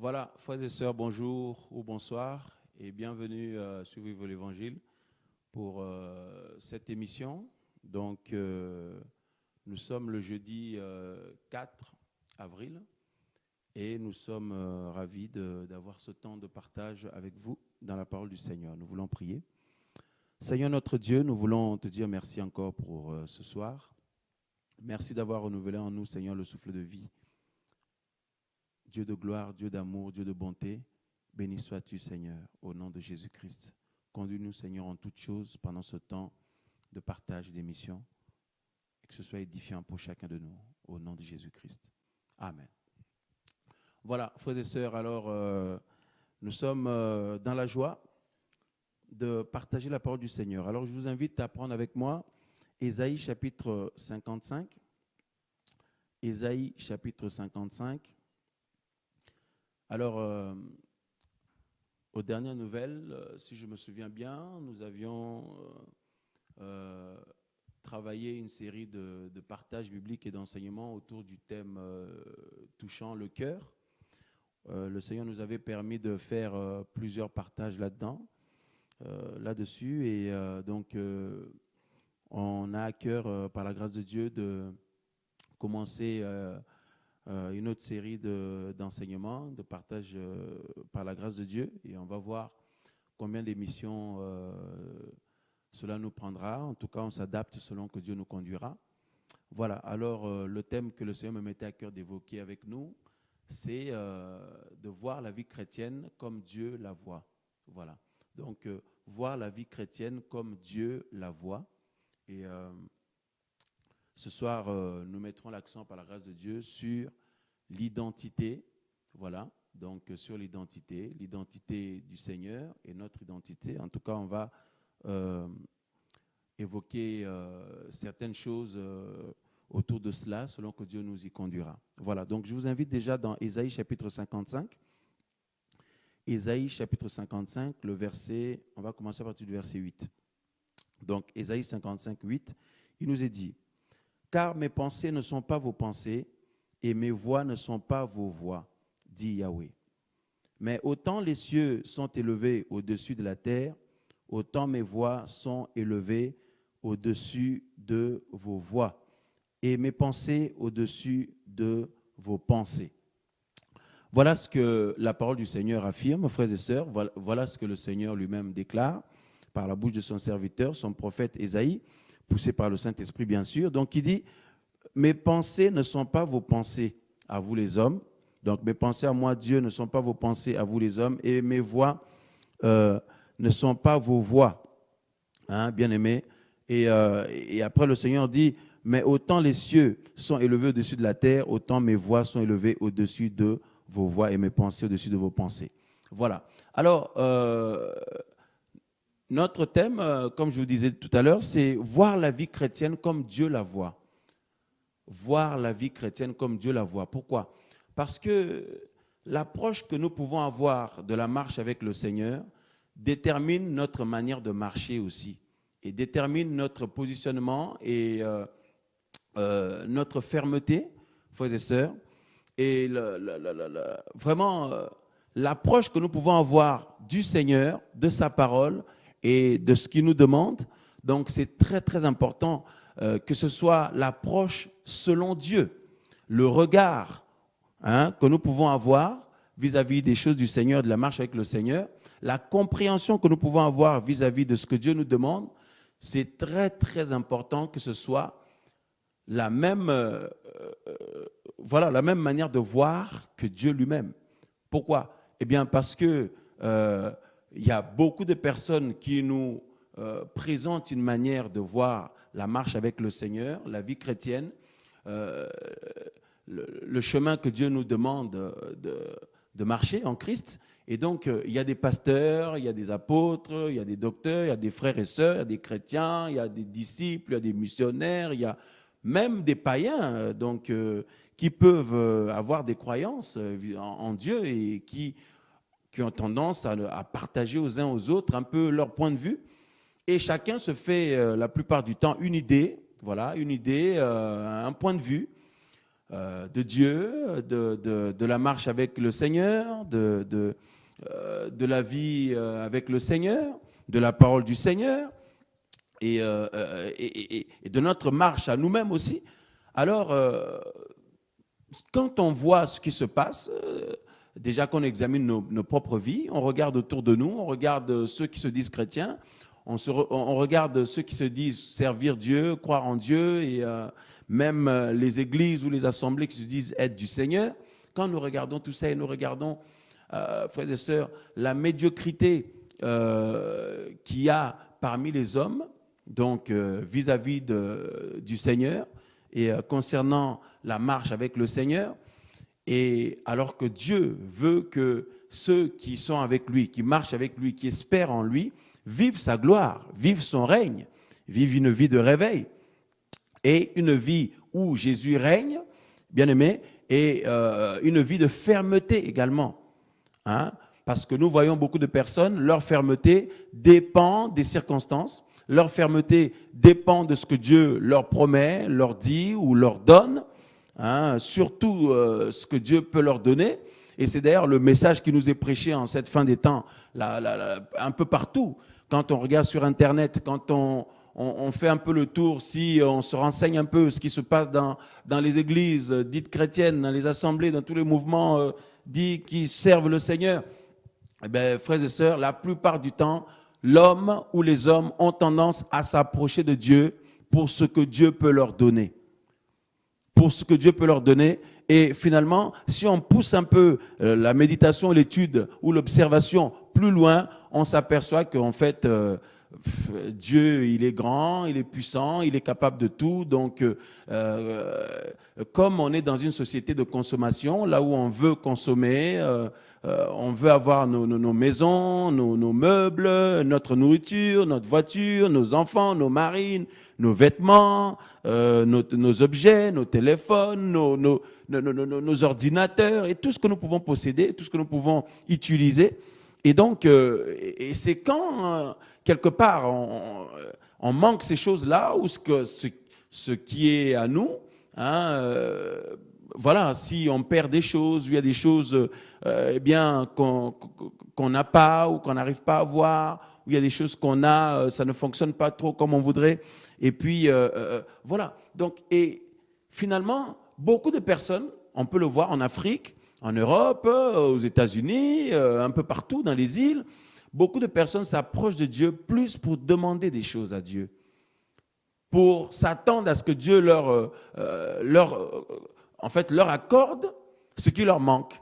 Voilà, frères et sœurs, bonjour ou bonsoir et bienvenue sur Vivre l'Évangile pour cette émission. Donc, nous sommes le jeudi 4 avril et nous sommes ravis d'avoir ce temps de partage avec vous dans la parole du Seigneur. Nous voulons prier. Seigneur notre Dieu, nous voulons te dire merci encore pour ce soir. Merci d'avoir renouvelé en nous, Seigneur, le souffle de vie. Dieu de gloire, Dieu d'amour, Dieu de bonté, béni sois-tu, Seigneur, au nom de Jésus-Christ. Conduis-nous, Seigneur, en toutes choses pendant ce temps de partage d'émission et que ce soit édifiant pour chacun de nous, au nom de Jésus-Christ. Amen. Voilà, frères et sœurs, alors nous sommes dans la joie de partager la parole du Seigneur. Alors je vous invite à prendre avec moi Ésaïe chapitre 55. Ésaïe chapitre 55. Alors, aux dernières nouvelles, si je me souviens bien, nous avions travaillé une série de partages bibliques et d'enseignements autour du thème touchant le cœur. Le Seigneur nous avait permis de faire plusieurs partages là-dessus. Et donc, on a à cœur, par la grâce de Dieu, de commencer une autre série d'enseignements, de partage par la grâce de Dieu. Et on va voir combien d'émissions cela nous prendra. En tout cas, on s'adapte selon que Dieu nous conduira. Voilà, alors le thème que le Seigneur me mettait à cœur d'évoquer avec nous, c'est de voir la vie chrétienne comme Dieu la voit. Voilà, donc voir la vie chrétienne comme Dieu la voit. Et ce soir, nous mettrons l'accent par la grâce de Dieu sur l'identité, voilà, donc sur l'identité du Seigneur et notre identité. En tout cas, on va évoquer certaines choses autour de cela, selon que Dieu nous y conduira. Voilà, donc je vous invite déjà dans Ésaïe chapitre 55. Ésaïe chapitre 55, le verset, on va commencer à partir du verset 8. Donc Ésaïe 55, 8, il nous est dit: « Car mes pensées ne sont pas vos pensées, et mes voix ne sont pas vos voix, dit Yahweh. Mais autant les cieux sont élevés au-dessus de la terre, autant mes voix sont élevées au-dessus de vos voix, et mes pensées au-dessus de vos pensées. » Voilà ce que la parole du Seigneur affirme, frères et sœurs. Voilà ce que le Seigneur lui-même déclare par la bouche de son serviteur, son prophète Ésaïe, poussé par le Saint-Esprit, bien sûr. Donc, il dit: « Mes pensées ne sont pas vos pensées, à vous les hommes. » Donc, mes pensées à moi, Dieu, ne sont pas vos pensées, à vous les hommes. Et mes voix ne sont pas vos voix, hein, bien-aimés. Et après, le Seigneur dit: « Mais autant les cieux sont élevés au-dessus de la terre, autant mes voix sont élevées au-dessus de vos voix et mes pensées au-dessus de vos pensées. » Voilà. Alors, notre thème, comme je vous disais tout à l'heure, c'est voir la vie chrétienne comme Dieu la voit. Voir la vie chrétienne comme Dieu la voit. Pourquoi? Parce que l'approche que nous pouvons avoir de la marche avec le Seigneur détermine notre manière de marcher aussi, et détermine notre positionnement et notre fermeté, frères et sœurs. Et vraiment, l'approche que nous pouvons avoir du Seigneur, de sa parole et de ce qu'il nous demande, donc c'est très très important que ce soit l'approche selon Dieu, le regard que nous pouvons avoir vis-à-vis des choses du Seigneur, de la marche avec le Seigneur, la compréhension que nous pouvons avoir vis-à-vis de ce que Dieu nous demande. C'est très très important que ce soit la même manière de voir que Dieu lui-même. Pourquoi? Eh bien parce que il y a beaucoup de personnes qui nous présentent une manière de voir la marche avec le Seigneur, la vie chrétienne, le chemin que Dieu nous demande de marcher en Christ. Et donc, il y a des pasteurs, il y a des apôtres, il y a des docteurs, il y a des frères et sœurs, il y a des chrétiens, il y a des disciples, il y a des missionnaires, il y a même des païens qui peuvent avoir des croyances en Dieu et qui ont tendance à partager aux uns aux autres un peu leur point de vue. Et chacun se fait la plupart du temps une idée, voilà, un point de vue de Dieu, de la marche avec le Seigneur, de la vie avec le Seigneur, de la parole du Seigneur et de notre marche à nous-mêmes aussi. Alors, quand on voit ce qui se passe, déjà qu'on examine nos propres vies, on regarde autour de nous, on regarde ceux qui se disent chrétiens, on regarde ceux qui se disent servir Dieu, croire en Dieu, et même les églises ou les assemblées qui se disent être du Seigneur. Quand nous regardons tout ça et nous regardons, frères et sœurs, la médiocrité qu'il y a parmi les hommes, donc vis-à-vis du Seigneur, et concernant la marche avec le Seigneur, et alors que Dieu veut que ceux qui sont avec lui, qui marchent avec lui, qui espèrent en lui, vivent sa gloire, vivent son règne, vivent une vie de réveil, et une vie où Jésus règne, bien aimé, et une vie de fermeté également. Hein? Parce que nous voyons beaucoup de personnes, leur fermeté dépend des circonstances, leur fermeté dépend de ce que Dieu leur promet, leur dit ou leur donne, hein, surtout ce que Dieu peut leur donner. Et c'est d'ailleurs le message qui nous est prêché en cette fin des temps, un peu partout. Quand on regarde sur Internet, quand on fait un peu le tour, si on se renseigne un peu ce qui se passe dans les églises dites chrétiennes, dans les assemblées, dans tous les mouvements dits qui servent le Seigneur, eh bien, frères et sœurs, la plupart du temps, l'homme ou les hommes ont tendance à s'approcher de Dieu pour ce que Dieu peut leur donner. Pour ce que Dieu peut leur donner. Et finalement, si on pousse un peu la méditation, l'étude ou l'observation plus loin, on s'aperçoit qu'en fait, Dieu, il est grand, il est puissant, il est capable de tout. Donc, comme on est dans une société de consommation, là où on veut consommer, on veut avoir nos maisons, nos meubles, notre nourriture, notre voiture, nos enfants, nos maris, nos vêtements, nos objets, nos téléphones, nos ordinateurs et tout ce que nous pouvons posséder, tout ce que nous pouvons utiliser. Et donc, et c'est quand, quelque part, on manque ces choses-là ou ce qui est à nous, hein, voilà, si on perd des choses, il y a des choses eh bien, qu'on n'a pas ou qu'on n'arrive pas à voir, ou il y a des choses qu'on a, ça ne fonctionne pas trop comme on voudrait. Et puis, voilà. Donc, et finalement, beaucoup de personnes, on peut le voir en Afrique, en Europe, aux États-Unis, un peu partout dans les îles, beaucoup de personnes s'approchent de Dieu plus pour demander des choses à Dieu, pour s'attendre à ce que Dieu leur accorde ce qui leur manque.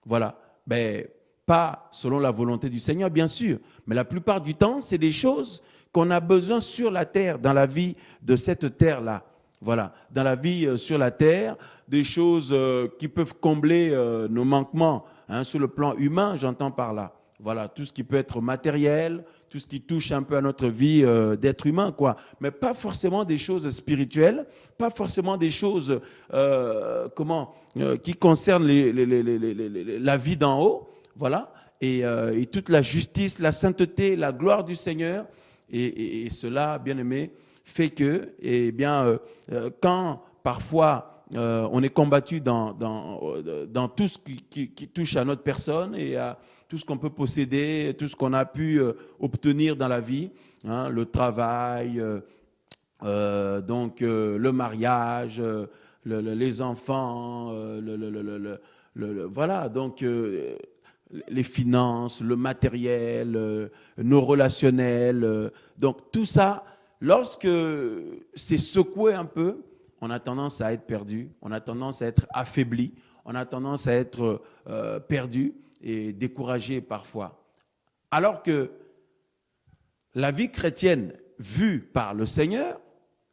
Voilà. Ben, pas selon la volonté du Seigneur, bien sûr, mais la plupart du temps, c'est des choses qu'on a besoin sur la terre, dans la vie de cette terre-là. Voilà, dans la vie sur la terre, des choses qui peuvent combler nos manquements, hein, sur le plan humain, j'entends par là. Voilà, tout ce qui peut être matériel, tout ce qui touche un peu à notre vie d'être humain, quoi. Mais pas forcément des choses spirituelles, pas forcément des choses qui concernent la vie d'en haut, voilà, et toute la justice, la sainteté, la gloire du Seigneur, et cela, bien aimé, fait que, eh bien, quand parfois on est combattu dans tout ce qui touche à notre personne et à tout ce qu'on peut posséder, tout ce qu'on a pu obtenir dans la vie, hein, le travail, donc le mariage, les enfants, voilà, donc les finances, le matériel, nos relationnels, donc tout ça. Lorsque c'est secoué un peu, on a tendance à être perdu, on a tendance à être affaibli, on a tendance à être perdu et découragé parfois. Alors que la vie chrétienne vue par le Seigneur,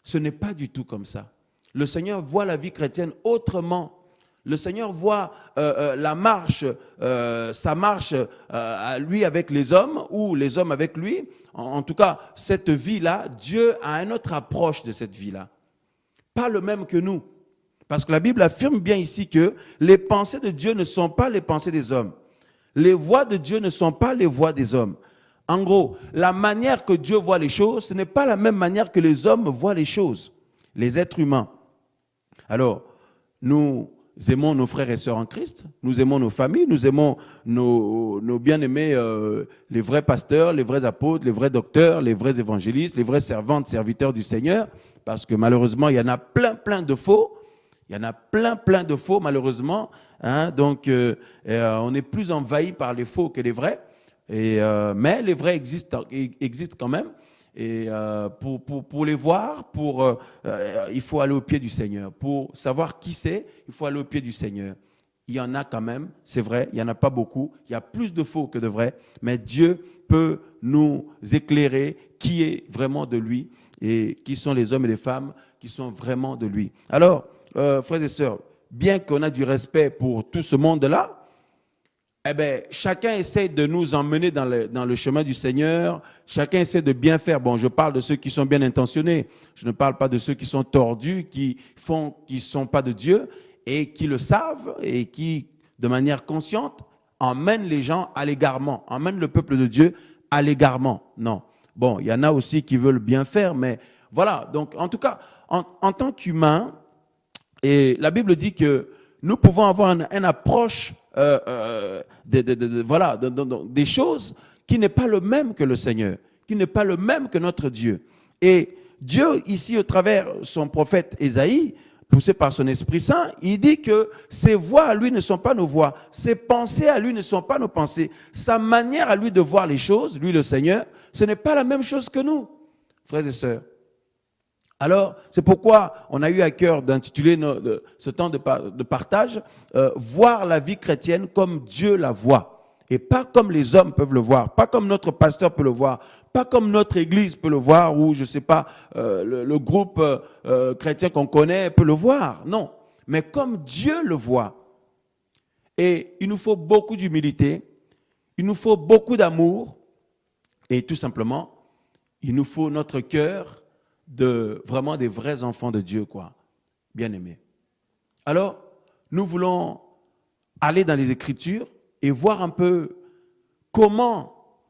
ce n'est pas du tout comme ça. Le Seigneur voit la vie chrétienne autrement. Le Seigneur voit la marche, sa marche à lui avec les hommes ou les hommes avec lui. En tout cas, cette vie-là, Dieu a une autre approche de cette vie-là. Pas le même que nous. Parce que la Bible affirme bien ici que les pensées de Dieu ne sont pas les pensées des hommes. Les voies de Dieu ne sont pas les voies des hommes. En gros, la manière que Dieu voit les choses, ce n'est pas la même manière que les hommes voient les choses, les êtres humains. Alors, nous aimons nos frères et sœurs en Christ, nous aimons nos familles, nous aimons nos bien-aimés, les vrais pasteurs, les vrais apôtres, les vrais docteurs, les vrais évangélistes, les vrais servantes, serviteurs du Seigneur, parce que malheureusement, il y en a plein de faux. Il y en a plein de faux, malheureusement. Hein, donc, on est plus envahi par les faux que les vrais. Mais les vrais existent quand même. Et pour les voir, il faut aller au pied du Seigneur. Pour savoir qui c'est, il faut aller au pied du Seigneur. Il y en a quand même, c'est vrai, il n'y en a pas beaucoup. Il y a plus de faux que de vrais. Mais Dieu peut nous éclairer qui est vraiment de lui et qui sont les hommes et les femmes qui sont vraiment de lui. Alors, frères et sœurs, bien qu'on a du respect pour tout ce monde-là, eh bien, chacun essaie de nous emmener dans le chemin du Seigneur. Chacun essaie de bien faire. Bon, je parle de ceux qui sont bien intentionnés. Je ne parle pas de ceux qui sont tordus, qui ne sont pas de Dieu et qui le savent et qui, de manière consciente, emmènent les gens à l'égarement, emmènent le peuple de Dieu à l'égarement. Non. Bon, il y en a aussi qui veulent bien faire, mais voilà. Donc, en tout cas, en tant qu'humain, et la Bible dit que nous pouvons avoir une approche des choses qui n'est pas le même que le Seigneur, qui n'est pas le même que notre Dieu. Et Dieu, ici, au travers son prophète Ésaïe, poussé par son Esprit Saint, il dit que ses voix à lui ne sont pas nos voix, ses pensées à lui ne sont pas nos pensées, sa manière à lui de voir les choses, lui le Seigneur, ce n'est pas la même chose que nous, frères et sœurs. Alors, c'est pourquoi on a eu à cœur d'intituler ce temps de partage « Voir la vie chrétienne comme Dieu la voit » et pas comme les hommes peuvent le voir, pas comme notre pasteur peut le voir, pas comme notre église peut le voir ou, je ne sais pas, le groupe chrétien qu'on connaît peut le voir. Non, mais comme Dieu le voit. Et il nous faut beaucoup d'humilité, il nous faut beaucoup d'amour et tout simplement, il nous faut notre cœur vraiment des vrais enfants de Dieu, quoi, bien aimés. Alors, nous voulons aller dans les Écritures et voir un peu comment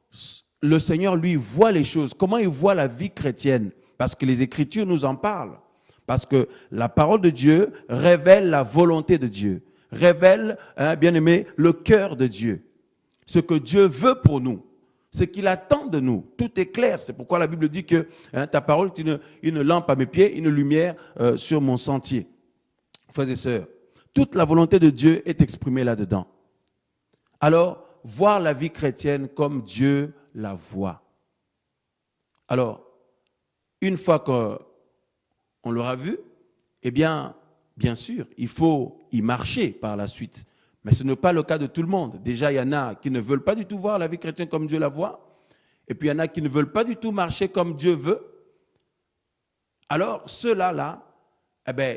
le Seigneur, lui, voit les choses, comment il voit la vie chrétienne, parce que les Écritures nous en parlent, parce que la parole de Dieu révèle la volonté de Dieu, révèle, bien aimé, le cœur de Dieu, ce que Dieu veut pour nous. Ce qu'il attend de nous. Tout est clair. C'est pourquoi la Bible dit que ta parole est une lampe à mes pieds, une lumière sur mon sentier. Frères et sœurs, toute la volonté de Dieu est exprimée là-dedans. Alors, voir la vie chrétienne comme Dieu la voit. Alors, une fois qu'on l'aura vu, eh bien sûr, il faut y marcher par la suite. Mais ce n'est pas le cas de tout le monde. Déjà, il y en a qui ne veulent pas du tout voir la vie chrétienne comme Dieu la voit. Et puis, il y en a qui ne veulent pas du tout marcher comme Dieu veut. Alors, ceux-là,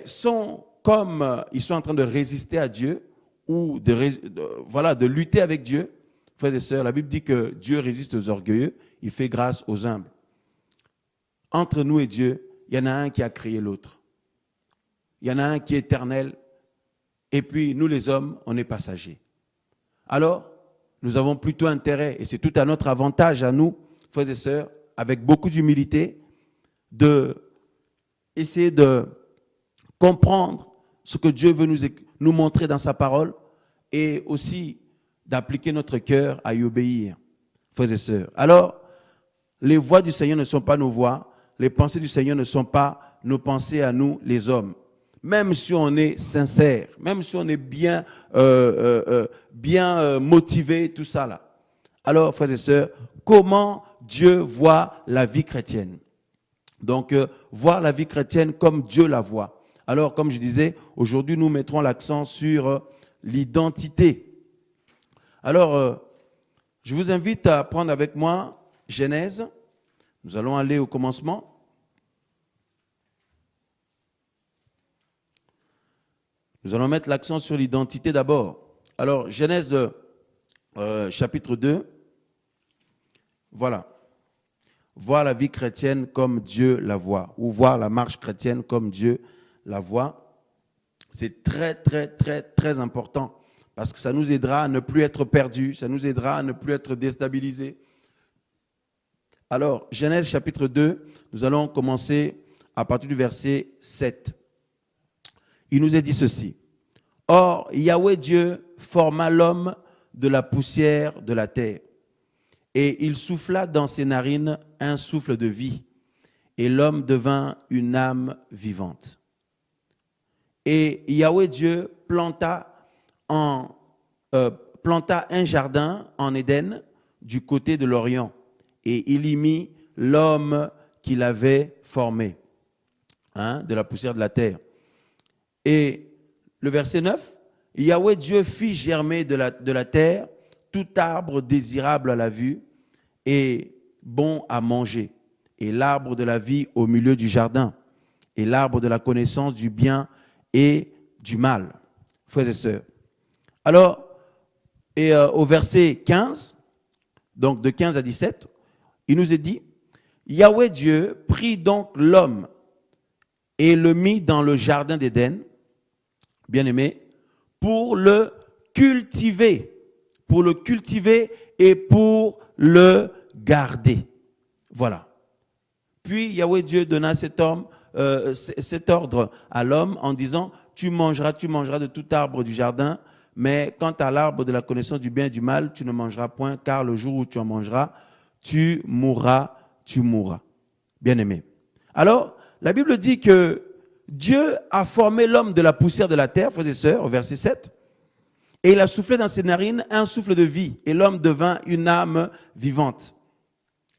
sont comme ils sont en train de résister à Dieu ou de lutter avec Dieu. Frères et sœurs, la Bible dit que Dieu résiste aux orgueilleux, il fait grâce aux humbles. Entre nous et Dieu, il y en a un qui a créé l'autre. Il y en a un qui est éternel. Et puis, nous les hommes, on est passagers. Alors, nous avons plutôt intérêt, et c'est tout à notre avantage à nous, frères et sœurs, avec beaucoup d'humilité, d'essayer de comprendre ce que Dieu veut nous montrer dans sa parole et aussi d'appliquer notre cœur à y obéir, frères et sœurs. Alors, les voies du Seigneur ne sont pas nos voies, les pensées du Seigneur ne sont pas nos pensées à nous, les hommes. Même si on est sincère, même si on est bien motivé, tout ça là. Alors, frères et sœurs, comment Dieu voit la vie chrétienne? Donc, voir la vie chrétienne comme Dieu la voit. Alors, comme je disais, aujourd'hui, nous mettrons l'accent sur l'identité. Alors, je vous invite à prendre avec moi Genèse. Nous allons aller au commencement. Nous allons mettre l'accent sur l'identité d'abord. Alors, Genèse chapitre 2, voilà. Voir la vie chrétienne comme Dieu la voit, ou voir la marche chrétienne comme Dieu la voit. C'est très, très, très, très important, parce que ça nous aidera à ne plus être perdus, ça nous aidera à ne plus être déstabilisés. Alors, Genèse chapitre 2, nous allons commencer à partir du verset 7. Il nous est dit ceci. Or, Yahweh Dieu forma l'homme de la poussière de la terre. Et il souffla dans ses narines un souffle de vie. Et l'homme devint une âme vivante. Et Yahweh Dieu planta un jardin en Éden du côté de l'Orient. Et il y mit l'homme qu'il avait formé, de la poussière de la terre. Et le verset 9, Yahweh Dieu fit germer de la terre tout arbre désirable à la vue et bon à manger, et l'arbre de la vie au milieu du jardin, et l'arbre de la connaissance du bien et du mal. Frères et sœurs. Alors, au verset 15, donc de 15 à 17, il nous est dit, Yahweh Dieu prit donc l'homme et le mit dans le jardin d'Éden, bien aimé, pour le cultiver et pour le garder. Voilà. Puis Yahweh Dieu donna cet ordre à l'homme en disant, tu mangeras de tout arbre du jardin, mais quant à l'arbre de la connaissance du bien et du mal, tu ne mangeras point, car le jour où tu en mangeras, tu mourras. Bien aimé. Alors, la Bible dit que Dieu a formé l'homme de la poussière de la terre, frères et sœurs, au verset 7, et il a soufflé dans ses narines un souffle de vie, et l'homme devint une âme vivante.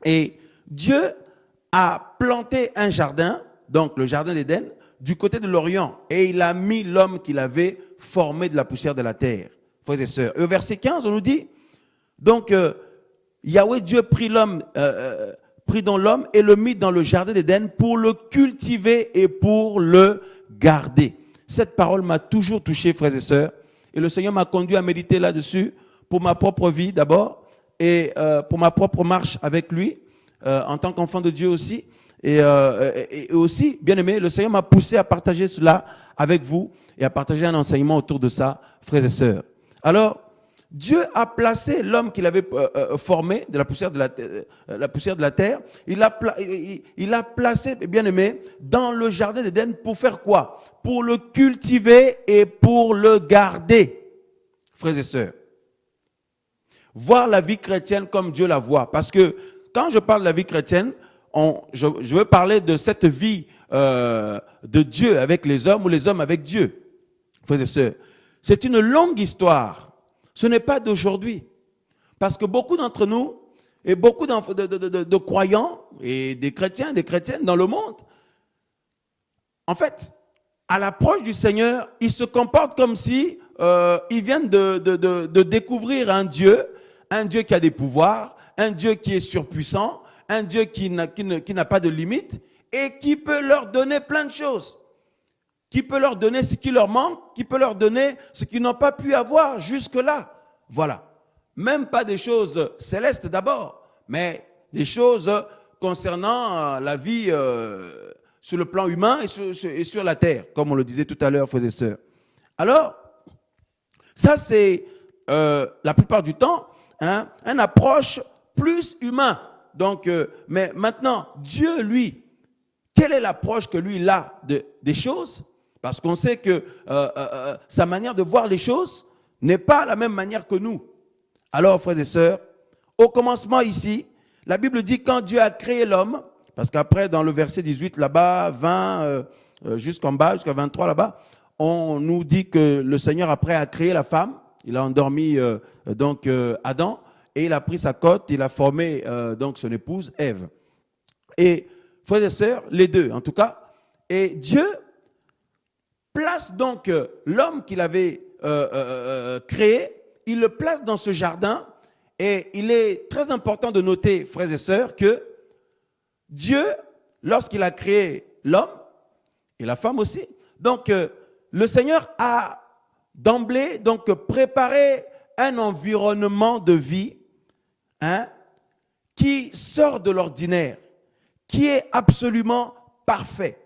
Et Dieu a planté un jardin, donc le jardin d'Éden, du côté de l'Orient, et il a mis l'homme qu'il avait formé de la poussière de la terre, frères et sœurs. Et au verset 15, on nous dit, donc Yahweh Dieu prit donc l'homme et le mit dans le jardin d'Éden pour le cultiver et pour le garder. Cette parole m'a toujours touché, frères et sœurs, et le Seigneur m'a conduit à méditer là-dessus pour ma propre vie d'abord et pour ma propre marche avec lui en tant qu'enfant de Dieu aussi. Et aussi, bien aimé, le Seigneur m'a poussé à partager cela avec vous et à partager un enseignement autour de ça, frères et sœurs. Alors, Dieu a placé l'homme qu'il avait formé de la poussière de la terre, il a placé, bien aimé, dans le jardin d'Éden pour faire quoi? Pour le cultiver et pour le garder, frères et sœurs. Voir la vie chrétienne comme Dieu la voit. Parce que quand je parle de la vie chrétienne, je veux parler de cette vie de Dieu avec les hommes ou les hommes avec Dieu, frères et sœurs. C'est une longue histoire. Ce n'est pas d'aujourd'hui. Parce que beaucoup d'entre nous, et beaucoup de croyants, et des chrétiens, des chrétiennes dans le monde, en fait, à l'approche du Seigneur, ils se comportent comme si ils viennent de découvrir un Dieu qui a des pouvoirs, un Dieu qui est surpuissant, un Dieu qui n'a pas de limite, et qui peut leur donner plein de choses. Qui peut leur donner ce qui leur manque, qui peut leur donner ce qu'ils n'ont pas pu avoir jusque-là. Voilà. Même pas des choses célestes d'abord, mais des choses concernant la vie sur le plan humain et sur la terre, comme on le disait tout à l'heure, frères et sœurs. Alors, ça c'est la plupart du temps une approche plus humaine. Donc, mais maintenant, Dieu, lui, quelle est l'approche que lui il a des choses? Parce qu'on sait que sa manière de voir les choses n'est pas la même manière que nous. Alors, frères et sœurs, au commencement ici, la Bible dit quand Dieu a créé l'homme, parce qu'après dans le verset 18 là-bas, 20 jusqu'en bas, jusqu'à 23 là-bas, on nous dit que le Seigneur après a créé la femme, il a endormi Adam, et il a pris sa côte, il a formé donc son épouse Ève. Et frères et sœurs, les deux en tout cas, et Dieu place donc l'homme qu'il avait créé, il le place dans ce jardin et il est très important de noter, frères et sœurs, que Dieu, lorsqu'il a créé l'homme et la femme aussi, donc le Seigneur a d'emblée donc préparé un environnement de vie qui sort de l'ordinaire, qui est absolument parfait,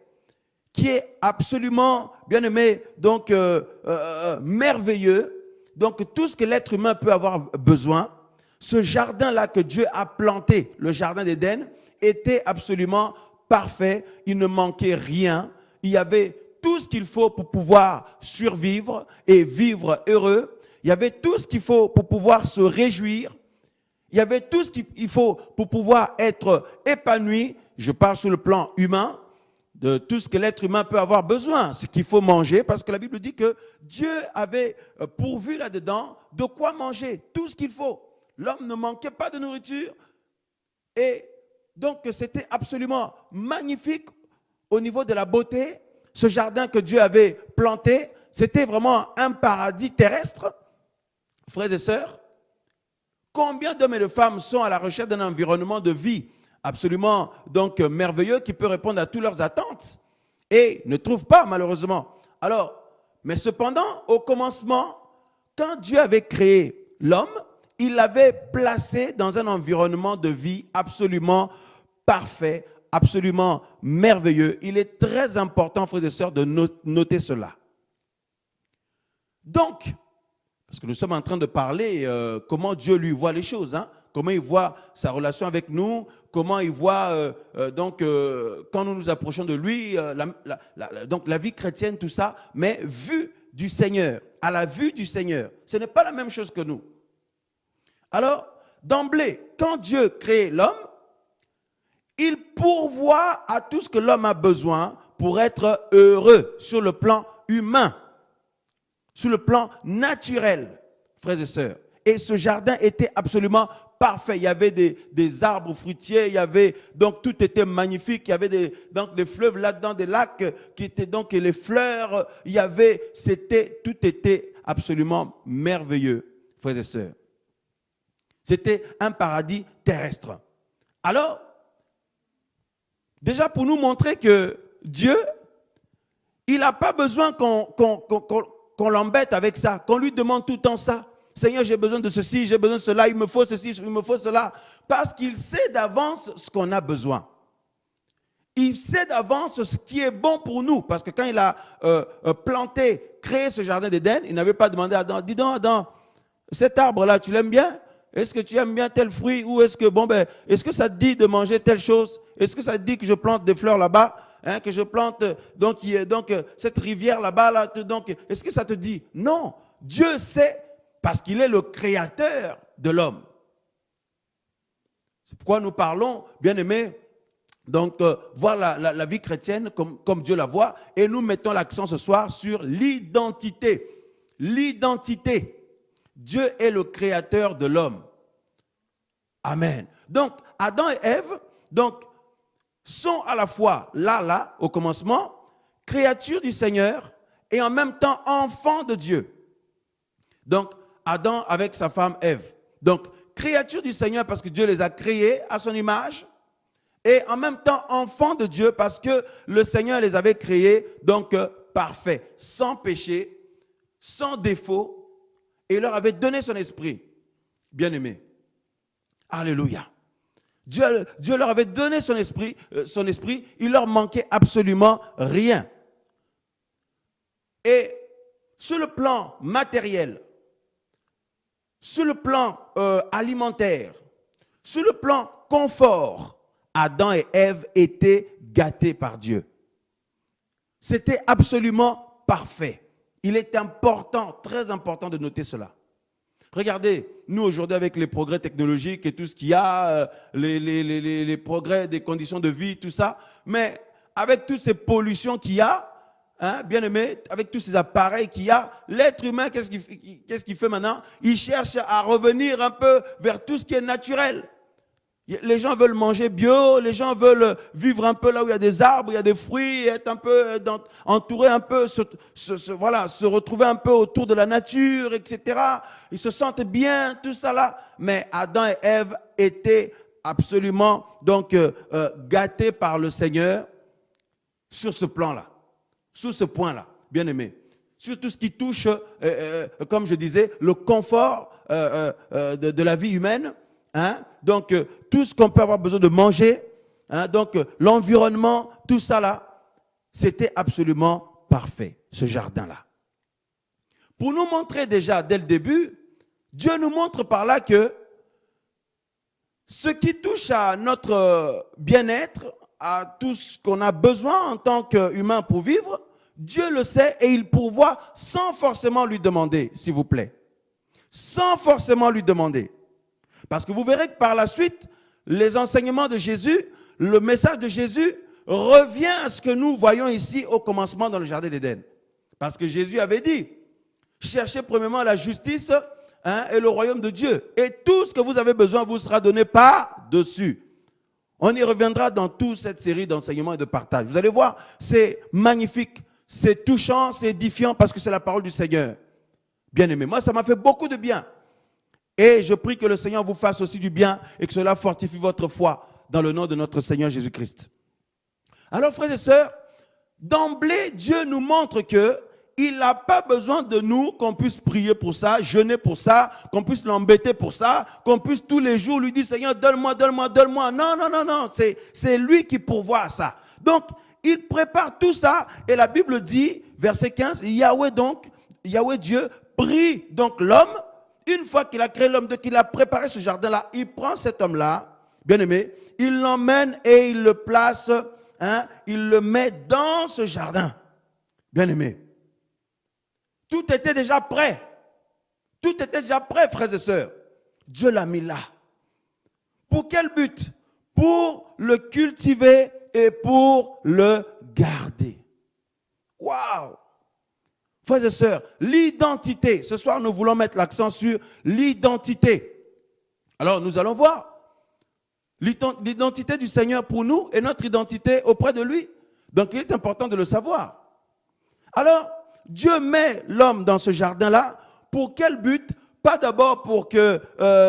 qui est absolument, bien aimé, donc merveilleux. Donc tout ce que l'être humain peut avoir besoin, ce jardin-là que Dieu a planté, le jardin d'Éden, était absolument parfait. Il ne manquait rien. Il y avait tout ce qu'il faut pour pouvoir survivre et vivre heureux. Il y avait tout ce qu'il faut pour pouvoir se réjouir. Il y avait tout ce qu'il faut pour pouvoir être épanoui. Je parle sur le plan humain, de tout ce que l'être humain peut avoir besoin, ce qu'il faut manger, parce que la Bible dit que Dieu avait pourvu là-dedans de quoi manger, tout ce qu'il faut. L'homme ne manquait pas de nourriture et donc c'était absolument magnifique au niveau de la beauté. Ce jardin que Dieu avait planté, c'était vraiment un paradis terrestre. Frères et sœurs, combien d'hommes et de femmes sont à la recherche d'un environnement de vie absolument donc merveilleux qui peut répondre à toutes leurs attentes et ne trouvent pas malheureusement. Alors, mais cependant, au commencement, quand Dieu avait créé l'homme, il l'avait placé dans un environnement de vie absolument parfait, absolument merveilleux. Il est très important, frères et sœurs, de noter cela. Donc, parce que nous sommes en train de parler comment Dieu lui voit les choses, hein, comment il voit sa relation avec nous, comment il voit quand nous nous approchons de lui, donc la vie chrétienne, tout ça, mais vue du Seigneur, à la vue du Seigneur. Ce n'est pas la même chose que nous. Alors, d'emblée, quand Dieu crée l'homme, il pourvoit à tout ce que l'homme a besoin pour être heureux sur le plan humain, sur le plan naturel, frères et sœurs. Et ce jardin était absolument parfait. Il y avait des arbres fruitiers, il y avait, donc tout était magnifique. Il y avait des fleuves là-dedans, des lacs qui étaient donc les fleurs. Il y avait, tout était absolument merveilleux, frères et sœurs. C'était un paradis terrestre. Alors, déjà pour nous montrer que Dieu, il n'a pas besoin qu'on l'embête avec ça, qu'on lui demande tout le temps ça. Seigneur, j'ai besoin de ceci, j'ai besoin de cela, il me faut ceci, il me faut cela. Parce qu'il sait d'avance ce qu'on a besoin. Il sait d'avance ce qui est bon pour nous. Parce que quand il a créé ce jardin d'Éden, il n'avait pas demandé à Adam, dis donc Adam, cet arbre-là, tu l'aimes bien? Est-ce que tu aimes bien tel fruit? Ou est-ce que, est-ce que ça te dit de manger telle chose? Est-ce que ça te dit que je plante des fleurs là-bas? Hein, que je plante donc cette rivière là-bas, là, donc, est-ce que ça te dit? Non, Dieu sait parce qu'il est le créateur de l'homme. C'est pourquoi nous parlons, bien aimés, donc voir la vie chrétienne comme Dieu la voit, et nous mettons l'accent ce soir sur l'identité. L'identité. Dieu est le créateur de l'homme. Amen. Donc, Adam et Ève, donc, sont à la fois là, au commencement, créatures du Seigneur et en même temps enfants de Dieu. Donc, Adam avec sa femme Ève. Donc, créatures du Seigneur parce que Dieu les a créés à son image et en même temps enfants de Dieu parce que le Seigneur les avait créés donc parfaits, sans péché, sans défaut et leur avait donné son esprit. Bien-aimés. Alléluia. Dieu leur avait donné son esprit, il leur manquait absolument rien. Et sur le plan matériel, sur le plan alimentaire, sur le plan confort, Adam et Ève étaient gâtés par Dieu. C'était absolument parfait. Il est important, très important de noter cela. Regardez, nous aujourd'hui avec les progrès technologiques et tout ce qu'il y a, les progrès des conditions de vie, tout ça, mais avec toutes ces pollutions qu'il y a, hein, bien aimé, avec tous ces appareils qu'il y a, l'être humain, qu'est-ce qu'il fait maintenant? Il cherche à revenir un peu vers tout ce qui est naturel. Les gens veulent manger bio, les gens veulent vivre un peu là où il y a des arbres, il y a des fruits, être un peu entouré un peu, se retrouver un peu autour de la nature, etc. Ils se sentent bien, tout ça là. Mais Adam et Ève étaient absolument donc gâtés par le Seigneur sur ce plan-là, sur ce point-là, bien aimé. Sur tout ce qui touche, comme je disais, le confort de la vie humaine. Hein? Donc, tout ce qu'on peut avoir besoin de manger, hein? Donc l'environnement, tout ça là, c'était absolument parfait, ce jardin-là. Pour nous montrer déjà dès le début, Dieu nous montre par là que ce qui touche à notre bien-être, à tout ce qu'on a besoin en tant qu'humain pour vivre, Dieu le sait et il pourvoit sans forcément lui demander, s'il vous plaît. Sans forcément lui demander. Parce que vous verrez que par la suite, les enseignements de Jésus, le message de Jésus revient à ce que nous voyons ici au commencement dans le jardin d'Éden. Parce que Jésus avait dit, cherchez premièrement la justice et le royaume de Dieu. Et tout ce que vous avez besoin vous sera donné par-dessus. On y reviendra dans toute cette série d'enseignements et de partage. Vous allez voir, c'est magnifique, c'est touchant, c'est édifiant parce que c'est la parole du Seigneur. Bien aimé, moi ça m'a fait beaucoup de bien. Et je prie que le Seigneur vous fasse aussi du bien et que cela fortifie votre foi dans le nom de notre Seigneur Jésus-Christ. Alors frères et sœurs, d'emblée, Dieu nous montre qu'il n'a pas besoin de nous, qu'on puisse prier pour ça, jeûner pour ça, qu'on puisse l'embêter pour ça, qu'on puisse tous les jours lui dire, Seigneur, donne-moi, donne-moi, donne-moi. Non, non, non, non, c'est lui qui pourvoit à ça. Donc, il prépare tout ça et la Bible dit, verset 15, Yahweh Dieu prie donc l'homme, une fois qu'il a créé l'homme, qu'il a préparé ce jardin-là, il prend cet homme-là, bien aimé, il l'emmène et il le place, il le met dans ce jardin. Bien aimé. Tout était déjà prêt. Tout était déjà prêt, frères et sœurs. Dieu l'a mis là. Pour quel but? Pour le cultiver et pour le garder. Waouh! Frères et sœurs, l'identité. Ce soir, nous voulons mettre l'accent sur l'identité. Alors, nous allons voir l'identité du Seigneur pour nous et notre identité auprès de lui. Donc, il est important de le savoir. Alors, Dieu met l'homme dans ce jardin-là. Pour quel but? Pas d'abord pour que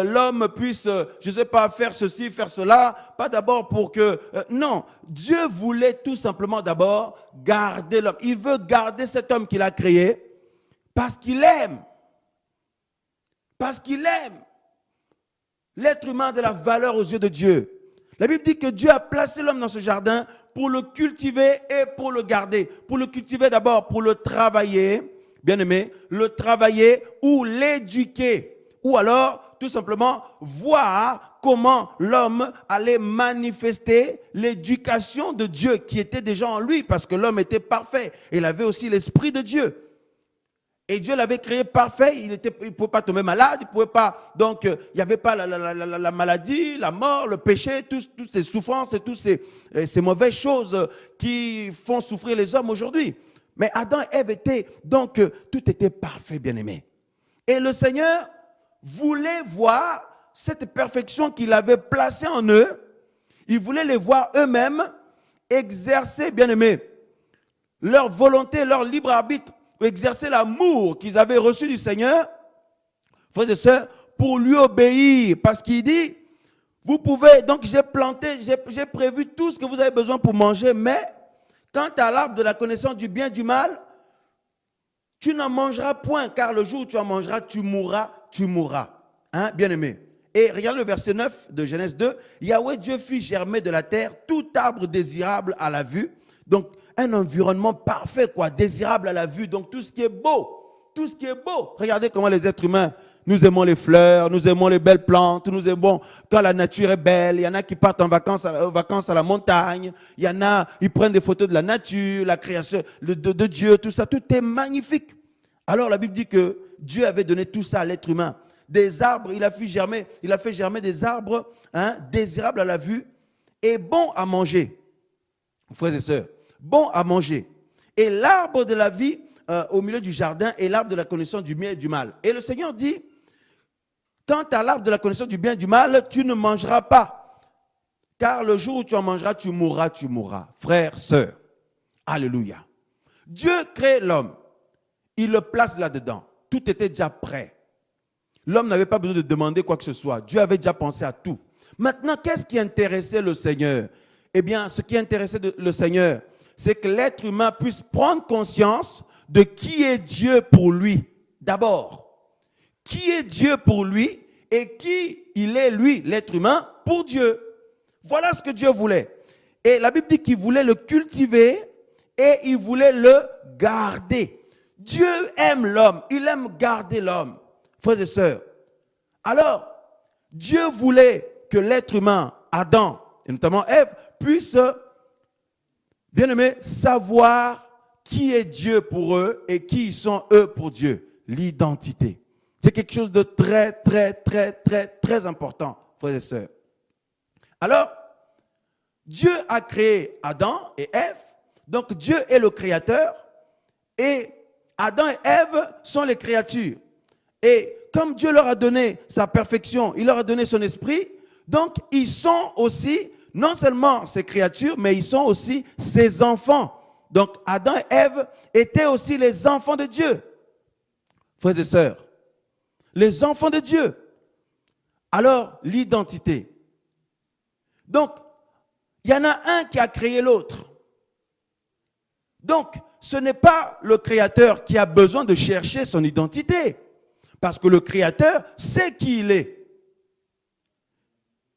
l'homme puisse, je ne sais pas, faire ceci, faire cela. Pas d'abord pour que... non, Dieu voulait tout simplement d'abord garder l'homme. Il veut garder cet homme qu'il a créé parce qu'il aime. Parce qu'il aime. L'être humain a de la valeur aux yeux de Dieu. La Bible dit que Dieu a placé l'homme dans ce jardin pour le cultiver et pour le garder. Pour le cultiver d'abord, pour le travailler, bien aimé, le travailler ou l'éduquer. Ou alors, tout simplement, voir comment l'homme allait manifester l'éducation de Dieu qui était déjà en lui, parce que l'homme était parfait. Il avait aussi l'esprit de Dieu. Et Dieu l'avait créé parfait, il ne pouvait pas tomber malade, il pouvait pas, donc il n'y avait pas la maladie, la mort, le péché, toutes ces souffrances et toutes ces mauvaises choses qui font souffrir les hommes aujourd'hui. Mais Adam et Ève étaient, donc tout était parfait, bien-aimé. Et le Seigneur voulait voir cette perfection qu'il avait placée en eux, il voulait les voir eux-mêmes exercer, bien-aimé, leur volonté, leur libre arbitre, exercer l'amour qu'ils avaient reçu du Seigneur, frères et sœurs, pour lui obéir. Parce qu'il dit, vous pouvez, donc j'ai prévu tout ce que vous avez besoin pour manger, mais quant à l'arbre de la connaissance du bien et du mal, tu n'en mangeras point, car le jour où tu en mangeras, tu mourras. Hein, bien aimé. Et regarde le verset 9 de Genèse 2, Yahweh Dieu fit germer de la terre tout arbre désirable à la vue. Donc, un environnement parfait, quoi, désirable à la vue. Donc, tout ce qui est beau. Regardez comment les êtres humains, nous aimons les fleurs, nous aimons les belles plantes, nous aimons quand la nature est belle. Il y en a qui partent en vacances à la montagne. Il y en a, ils prennent des photos de la nature, la création de Dieu, tout ça. Tout est magnifique. Alors, la Bible dit que Dieu avait donné tout ça à l'être humain. Des arbres, il a fait germer des arbres désirables à la vue et bons à manger. Frères et sœurs, bon à manger. Et l'arbre de la vie au milieu du jardin est l'arbre de la connaissance du bien et du mal. Et le Seigneur dit, quant à l'arbre de la connaissance du bien et du mal, tu ne mangeras pas. Car le jour où tu en mangeras, tu mourras. Frères, sœurs, alléluia. Dieu crée l'homme. Il le place là-dedans. Tout était déjà prêt. L'homme n'avait pas besoin de demander quoi que ce soit. Dieu avait déjà pensé à tout. Maintenant, qu'est-ce qui intéressait le Seigneur? Eh bien, ce qui intéressait le Seigneur, c'est que l'être humain puisse prendre conscience de qui est Dieu pour lui. D'abord, qui est Dieu pour lui et qui il est, lui, l'être humain, pour Dieu. Voilà ce que Dieu voulait. Et la Bible dit qu'il voulait le cultiver et il voulait le garder. Dieu aime l'homme, il aime garder l'homme. Frères et sœurs, alors, Dieu voulait que l'être humain, Adam, et notamment Ève, puisse, bien aimé, savoir qui est Dieu pour eux et qui sont eux pour Dieu. L'identité. C'est quelque chose de très, très, très, très, très important, frères et sœurs. Alors, Dieu a créé Adam et Ève. Donc, Dieu est le créateur et Adam et Ève sont les créatures. Et comme Dieu leur a donné sa perfection, il leur a donné son esprit, donc ils sont aussi, non seulement ses créatures, mais ils sont aussi ses enfants. Donc, Adam et Ève étaient aussi les enfants de Dieu. Frères et sœurs, les enfants de Dieu. Alors, l'identité. Donc, il y en a un qui a créé l'autre. Donc, ce n'est pas le créateur qui a besoin de chercher son identité. Parce que le créateur sait qui il est.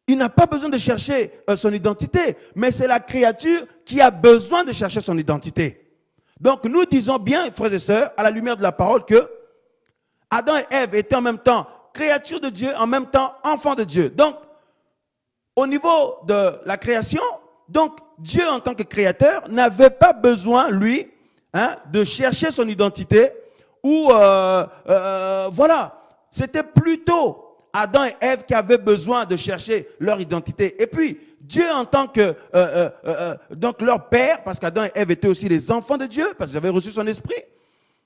Il n'a pas besoin de chercher son identité, mais c'est la créature qui a besoin de chercher son identité. Donc, nous disons bien, frères et sœurs, à la lumière de la parole, que Adam et Ève étaient en même temps créatures de Dieu, en même temps enfants de Dieu. Donc, au niveau de la création, donc Dieu en tant que créateur n'avait pas besoin, lui, de chercher son identité ou voilà. C'était plutôt Adam et Ève qui avaient besoin de chercher leur identité. Et puis, Dieu en tant que donc leur père, parce qu'Adam et Ève étaient aussi les enfants de Dieu, parce qu'ils avaient reçu son esprit.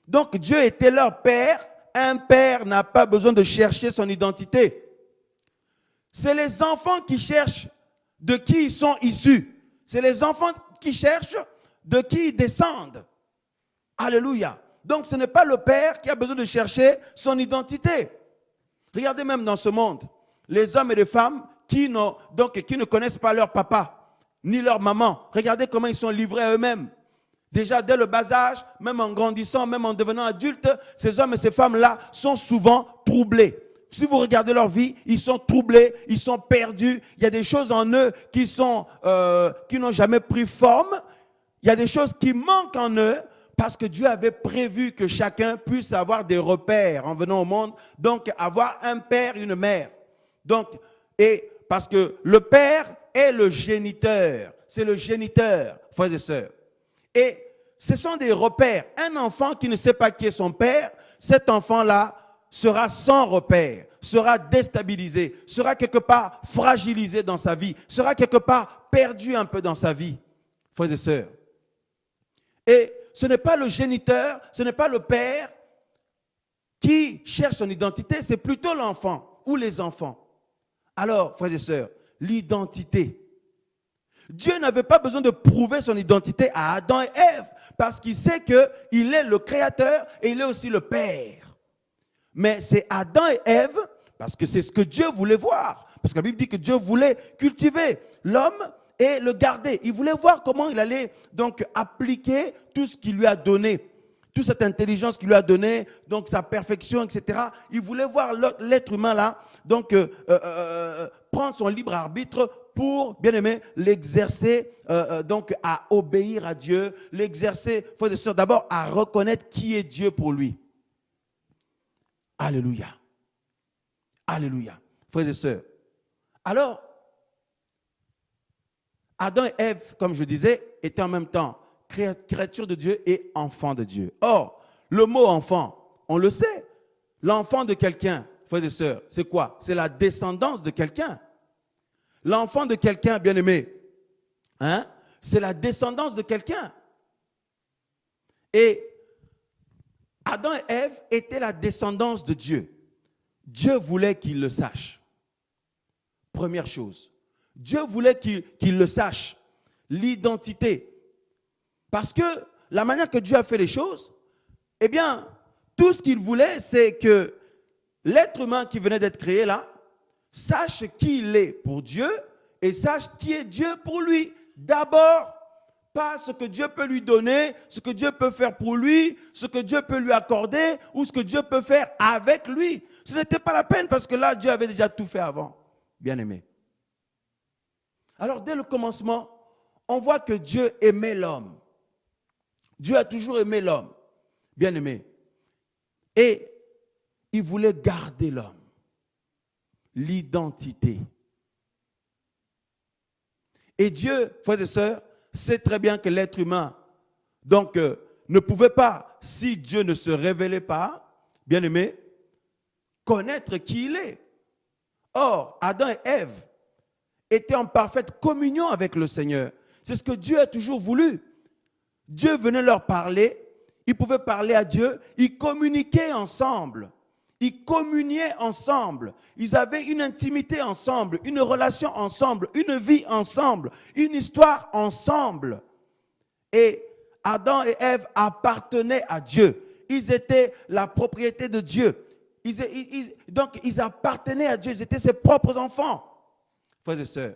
Donc, Dieu était leur père. Un père n'a pas besoin de chercher son identité. C'est les enfants qui cherchent de qui ils sont issus. C'est les enfants qui cherchent de qui ils descendent. Alléluia. Donc ce n'est pas le père qui a besoin de chercher son identité. Regardez même dans ce monde, les hommes et les femmes qui ne connaissent pas leur papa ni leur maman. Regardez comment ils sont livrés à eux-mêmes. Déjà dès le bas âge, même en grandissant, même en devenant adultes, ces hommes et ces femmes-là sont souvent troublés. Si vous regardez leur vie, ils sont troublés, ils sont perdus. Il y a des choses en eux qui n'ont jamais pris forme. Il y a des choses qui manquent en eux parce que Dieu avait prévu que chacun puisse avoir des repères en venant au monde. Donc, avoir un père, une mère. Donc, et parce que le père est le géniteur. C'est le géniteur, frères et sœurs. Et ce sont des repères. Un enfant qui ne sait pas qui est son père, cet enfant-là sera sans repère, sera déstabilisé, sera quelque part fragilisé dans sa vie, sera quelque part perdu un peu dans sa vie, frères et sœurs. Et ce n'est pas le géniteur, ce n'est pas le père qui cherche son identité, c'est plutôt l'enfant ou les enfants. Alors, frères et sœurs, l'identité. Dieu n'avait pas besoin de prouver son identité à Adam et Ève parce qu'il sait qu'il est le créateur et il est aussi le père. Mais c'est Adam et Ève, parce que c'est ce que Dieu voulait voir. Parce que la Bible dit que Dieu voulait cultiver l'homme et le garder. Il voulait voir comment il allait donc appliquer tout ce qu'il lui a donné. Toute cette intelligence qu'il lui a donnée, donc sa perfection, etc. Il voulait voir l'être humain là, donc prendre son libre arbitre pour, bien aimé, l'exercer donc à obéir à Dieu, l'exercer, frères et sœurs, d'abord à reconnaître qui est Dieu pour lui. Alléluia. Alléluia. Frères et sœurs. Alors, Adam et Ève, comme je disais, étaient en même temps créatures de Dieu et enfants de Dieu. Or, le mot enfant, on le sait, l'enfant de quelqu'un, frères et sœurs, c'est quoi? C'est la descendance de quelqu'un. L'enfant de quelqu'un, bien aimé, c'est la descendance de quelqu'un. Et Adam et Ève étaient la descendance de Dieu. Dieu voulait qu'ils le sachent. Première chose. Dieu voulait qu'ils le sachent. L'identité. Parce que la manière que Dieu a fait les choses, eh bien, tout ce qu'il voulait, c'est que l'être humain qui venait d'être créé là, sache qui il est pour Dieu et sache qui est Dieu pour lui. D'abord, pas ce que Dieu peut lui donner, ce que Dieu peut faire pour lui, ce que Dieu peut lui accorder ou ce que Dieu peut faire avec lui. Ce n'était pas la peine parce que là, Dieu avait déjà tout fait avant. Bien aimé. Alors, dès le commencement, on voit que Dieu aimait l'homme. Dieu a toujours aimé l'homme. Bien aimé. Et il voulait garder l'homme. L'identité. Et Dieu, frères et sœurs, sait très bien que l'être humain, donc, ne pouvaient pas, si Dieu ne se révélait pas, bien aimé, connaître qui il est. Or, Adam et Ève étaient en parfaite communion avec le Seigneur. C'est ce que Dieu a toujours voulu. Dieu venait leur parler, ils pouvaient parler à Dieu, ils communiquaient ensemble. Ils communiaient ensemble. Ils avaient une intimité ensemble, une relation ensemble, une vie ensemble, une histoire ensemble. Et Adam et Ève appartenaient à Dieu. Ils étaient la propriété de Dieu. Donc, ils appartenaient à Dieu. Ils étaient ses propres enfants. Frères et sœurs,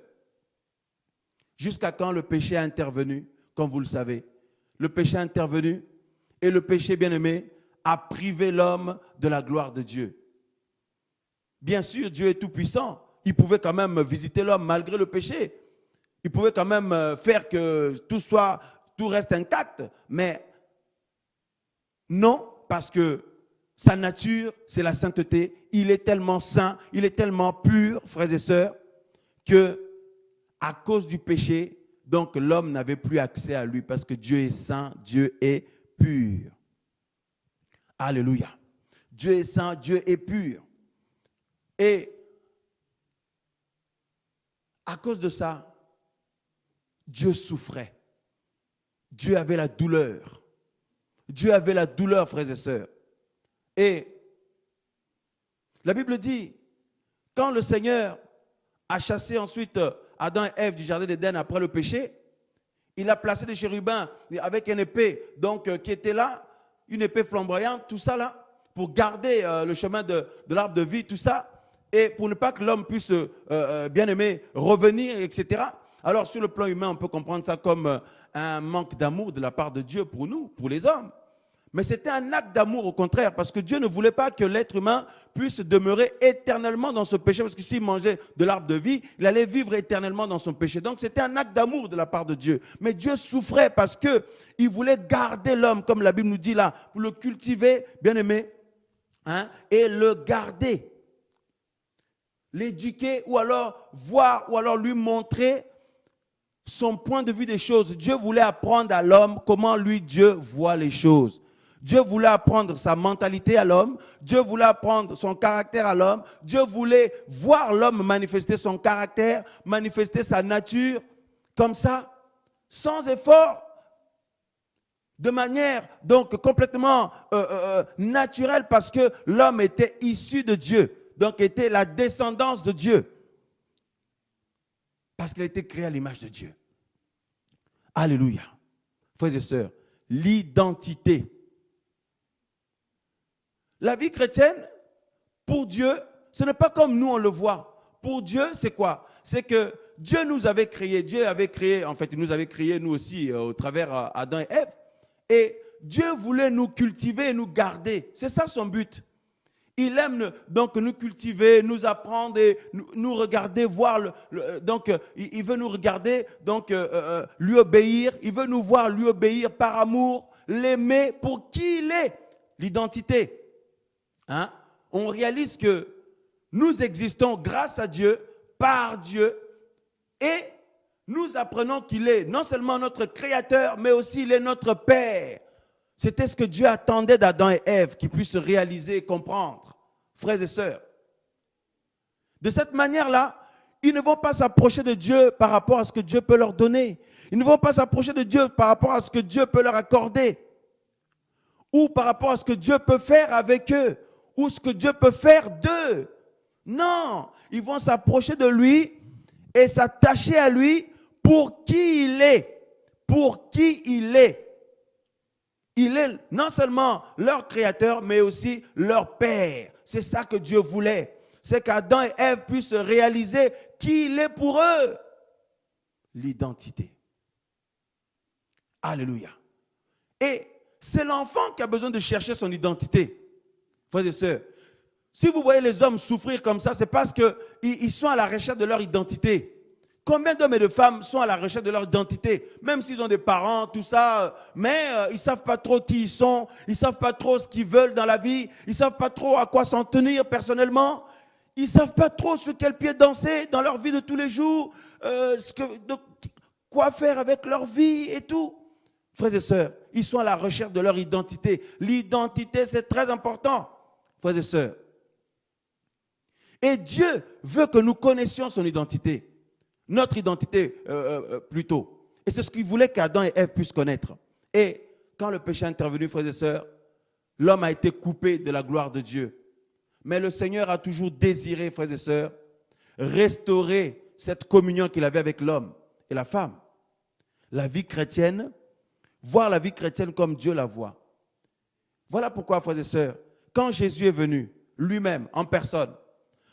jusqu'à quand le péché a intervenu, comme vous le savez. Le péché a intervenu et le péché, bien-aimé, a privé l'homme de la gloire de Dieu. Bien sûr, Dieu est tout-puissant. Il pouvait quand même visiter l'homme malgré le péché. Il pouvait quand même faire que tout reste intact. Mais non, parce que sa nature, c'est la sainteté. Il est tellement saint, il est tellement pur, frères et sœurs, que à cause du péché, donc l'homme n'avait plus accès à lui parce que Dieu est saint, Dieu est pur. Alléluia. Dieu est saint, Dieu est pur. Et à cause de ça, Dieu souffrait. Dieu avait la douleur. Dieu avait la douleur, frères et sœurs. Et la Bible dit, quand le Seigneur a chassé ensuite Adam et Ève du jardin d'Éden après le péché, il a placé des chérubins avec une épée donc, qui était là, une épée flamboyante, tout ça là, pour garder le chemin de l'arbre de vie, tout ça, et pour ne pas que l'homme puisse, bien aimer, revenir, etc. Alors sur le plan humain, on peut comprendre ça comme un manque d'amour de la part de Dieu pour nous, pour les hommes. Mais c'était un acte d'amour au contraire, parce que Dieu ne voulait pas que l'être humain puisse demeurer éternellement dans ce péché, parce que s'il mangeait de l'arbre de vie, il allait vivre éternellement dans son péché. Donc c'était un acte d'amour de la part de Dieu. Mais Dieu souffrait parce qu'il voulait garder l'homme, comme la Bible nous dit là, pour le cultiver, bien aimé, hein, et le garder. L'éduquer ou alors voir, ou alors lui montrer son point de vue des choses. Dieu voulait apprendre à l'homme comment lui, Dieu, voit les choses. Dieu voulait apprendre sa mentalité à l'homme. Dieu voulait apprendre son caractère à l'homme. Dieu voulait voir l'homme manifester son caractère, manifester sa nature, comme ça, sans effort, de manière donc complètement naturelle, parce que l'homme était issu de Dieu, donc était la descendance de Dieu, parce qu'il a été créé à l'image de Dieu. Alléluia. Frères et sœurs, l'identité. La vie chrétienne, pour Dieu, ce n'est pas comme nous on le voit. Pour Dieu, c'est quoi? C'est que Dieu nous avait créés. Dieu avait créé, en fait, il nous avait créés nous aussi au travers Adam et Ève. Et Dieu voulait nous cultiver et nous garder. C'est ça son but. Il aime donc nous cultiver, nous apprendre et nous regarder, voir. Donc, il veut nous regarder, donc lui obéir. Il veut nous voir lui obéir par amour, l'aimer pour qui il est, l'identité. Hein? On réalise que nous existons grâce à Dieu, par Dieu, et nous apprenons qu'il est non seulement notre Créateur, mais aussi il est notre Père. C'était ce que Dieu attendait d'Adam et Ève, qu'ils puissent réaliser et comprendre, frères et sœurs. De cette manière-là, ils ne vont pas s'approcher de Dieu par rapport à ce que Dieu peut leur donner. Ils ne vont pas s'approcher de Dieu par rapport à ce que Dieu peut leur accorder, ou par rapport à ce que Dieu peut faire avec eux, ou ce que Dieu peut faire d'eux. Non, ils vont s'approcher de lui et s'attacher à lui pour qui il est. Pour qui il est. Il est non seulement leur créateur, mais aussi leur père. C'est ça que Dieu voulait. C'est qu'Adam et Ève puissent réaliser qui il est pour eux. L'identité. Alléluia. Et c'est l'enfant qui a besoin de chercher son identité. Frères et sœurs, si vous voyez les hommes souffrir comme ça, c'est parce qu'ils sont à la recherche de leur identité. Combien d'hommes et de femmes sont à la recherche de leur identité, même s'ils ont des parents, tout ça, mais ils ne savent pas trop qui ils sont, ils ne savent pas trop ce qu'ils veulent dans la vie, ils ne savent pas trop à quoi s'en tenir personnellement, ils ne savent pas trop sur quel pied danser dans leur vie de tous les jours, quoi faire avec leur vie et tout. Frères et sœurs, ils sont à la recherche de leur identité. L'identité, c'est très important, frères et sœurs. Et Dieu veut que nous connaissions son identité, notre identité plutôt. Et c'est ce qu'il voulait qu'Adam et Ève puissent connaître. Et quand le péché est intervenu, frères et sœurs, l'homme a été coupé de la gloire de Dieu. Mais le Seigneur a toujours désiré, frères et sœurs, restaurer cette communion qu'il avait avec l'homme et la femme. La vie chrétienne, voir la vie chrétienne comme Dieu la voit. Voilà pourquoi, frères et sœurs, quand Jésus est venu, lui-même, en personne,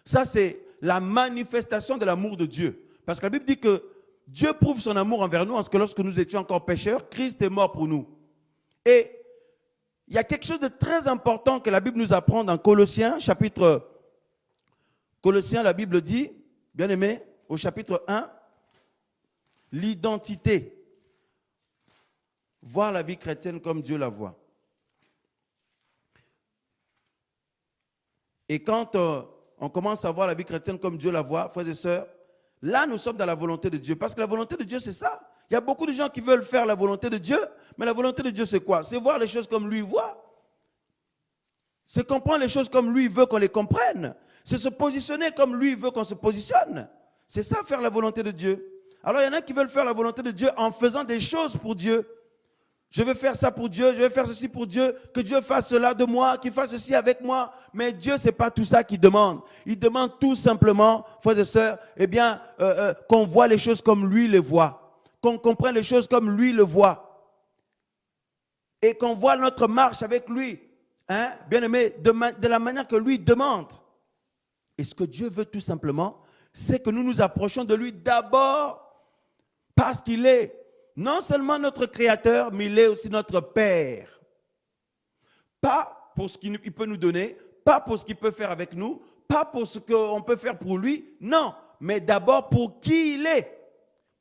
ça c'est la manifestation de l'amour de Dieu. Parce que la Bible dit que Dieu prouve son amour envers nous, parce que lorsque nous étions encore pécheurs, Christ est mort pour nous. Et il y a quelque chose de très important que la Bible nous apprend dans Colossiens, Colossiens, la Bible dit, bien aimé, au chapitre 1, l'identité. Voir la vie chrétienne comme Dieu la voit. Et quand on commence à voir la vie chrétienne comme Dieu la voit, frères et sœurs, là nous sommes dans la volonté de Dieu. Parce que la volonté de Dieu, c'est ça. Il y a beaucoup de gens qui veulent faire la volonté de Dieu, mais la volonté de Dieu, c'est quoi? C'est voir les choses comme lui voit. C'est comprendre les choses comme lui veut qu'on les comprenne. C'est se positionner comme lui veut qu'on se positionne. C'est ça, faire la volonté de Dieu. Alors, il y en a qui veulent faire la volonté de Dieu en faisant des choses pour Dieu. Je veux faire ça pour Dieu, je vais faire ceci pour Dieu, que Dieu fasse cela de moi, qu'il fasse ceci avec moi. Mais Dieu, ce n'est pas tout ça qu'il demande. Il demande tout simplement, frères et sœurs, eh bien, qu'on voit les choses comme lui les voit. Qu'on comprenne les choses comme lui le voit. Et qu'on voit notre marche avec lui, hein, bien aimé, de la manière que lui demande. Et ce que Dieu veut tout simplement, c'est que nous nous approchions de lui d'abord parce qu'il est non seulement notre Créateur, mais il est aussi notre Père. Pas pour ce qu'il peut nous donner, pas pour ce qu'il peut faire avec nous, pas pour ce qu'on peut faire pour lui, non, mais d'abord pour qui il est.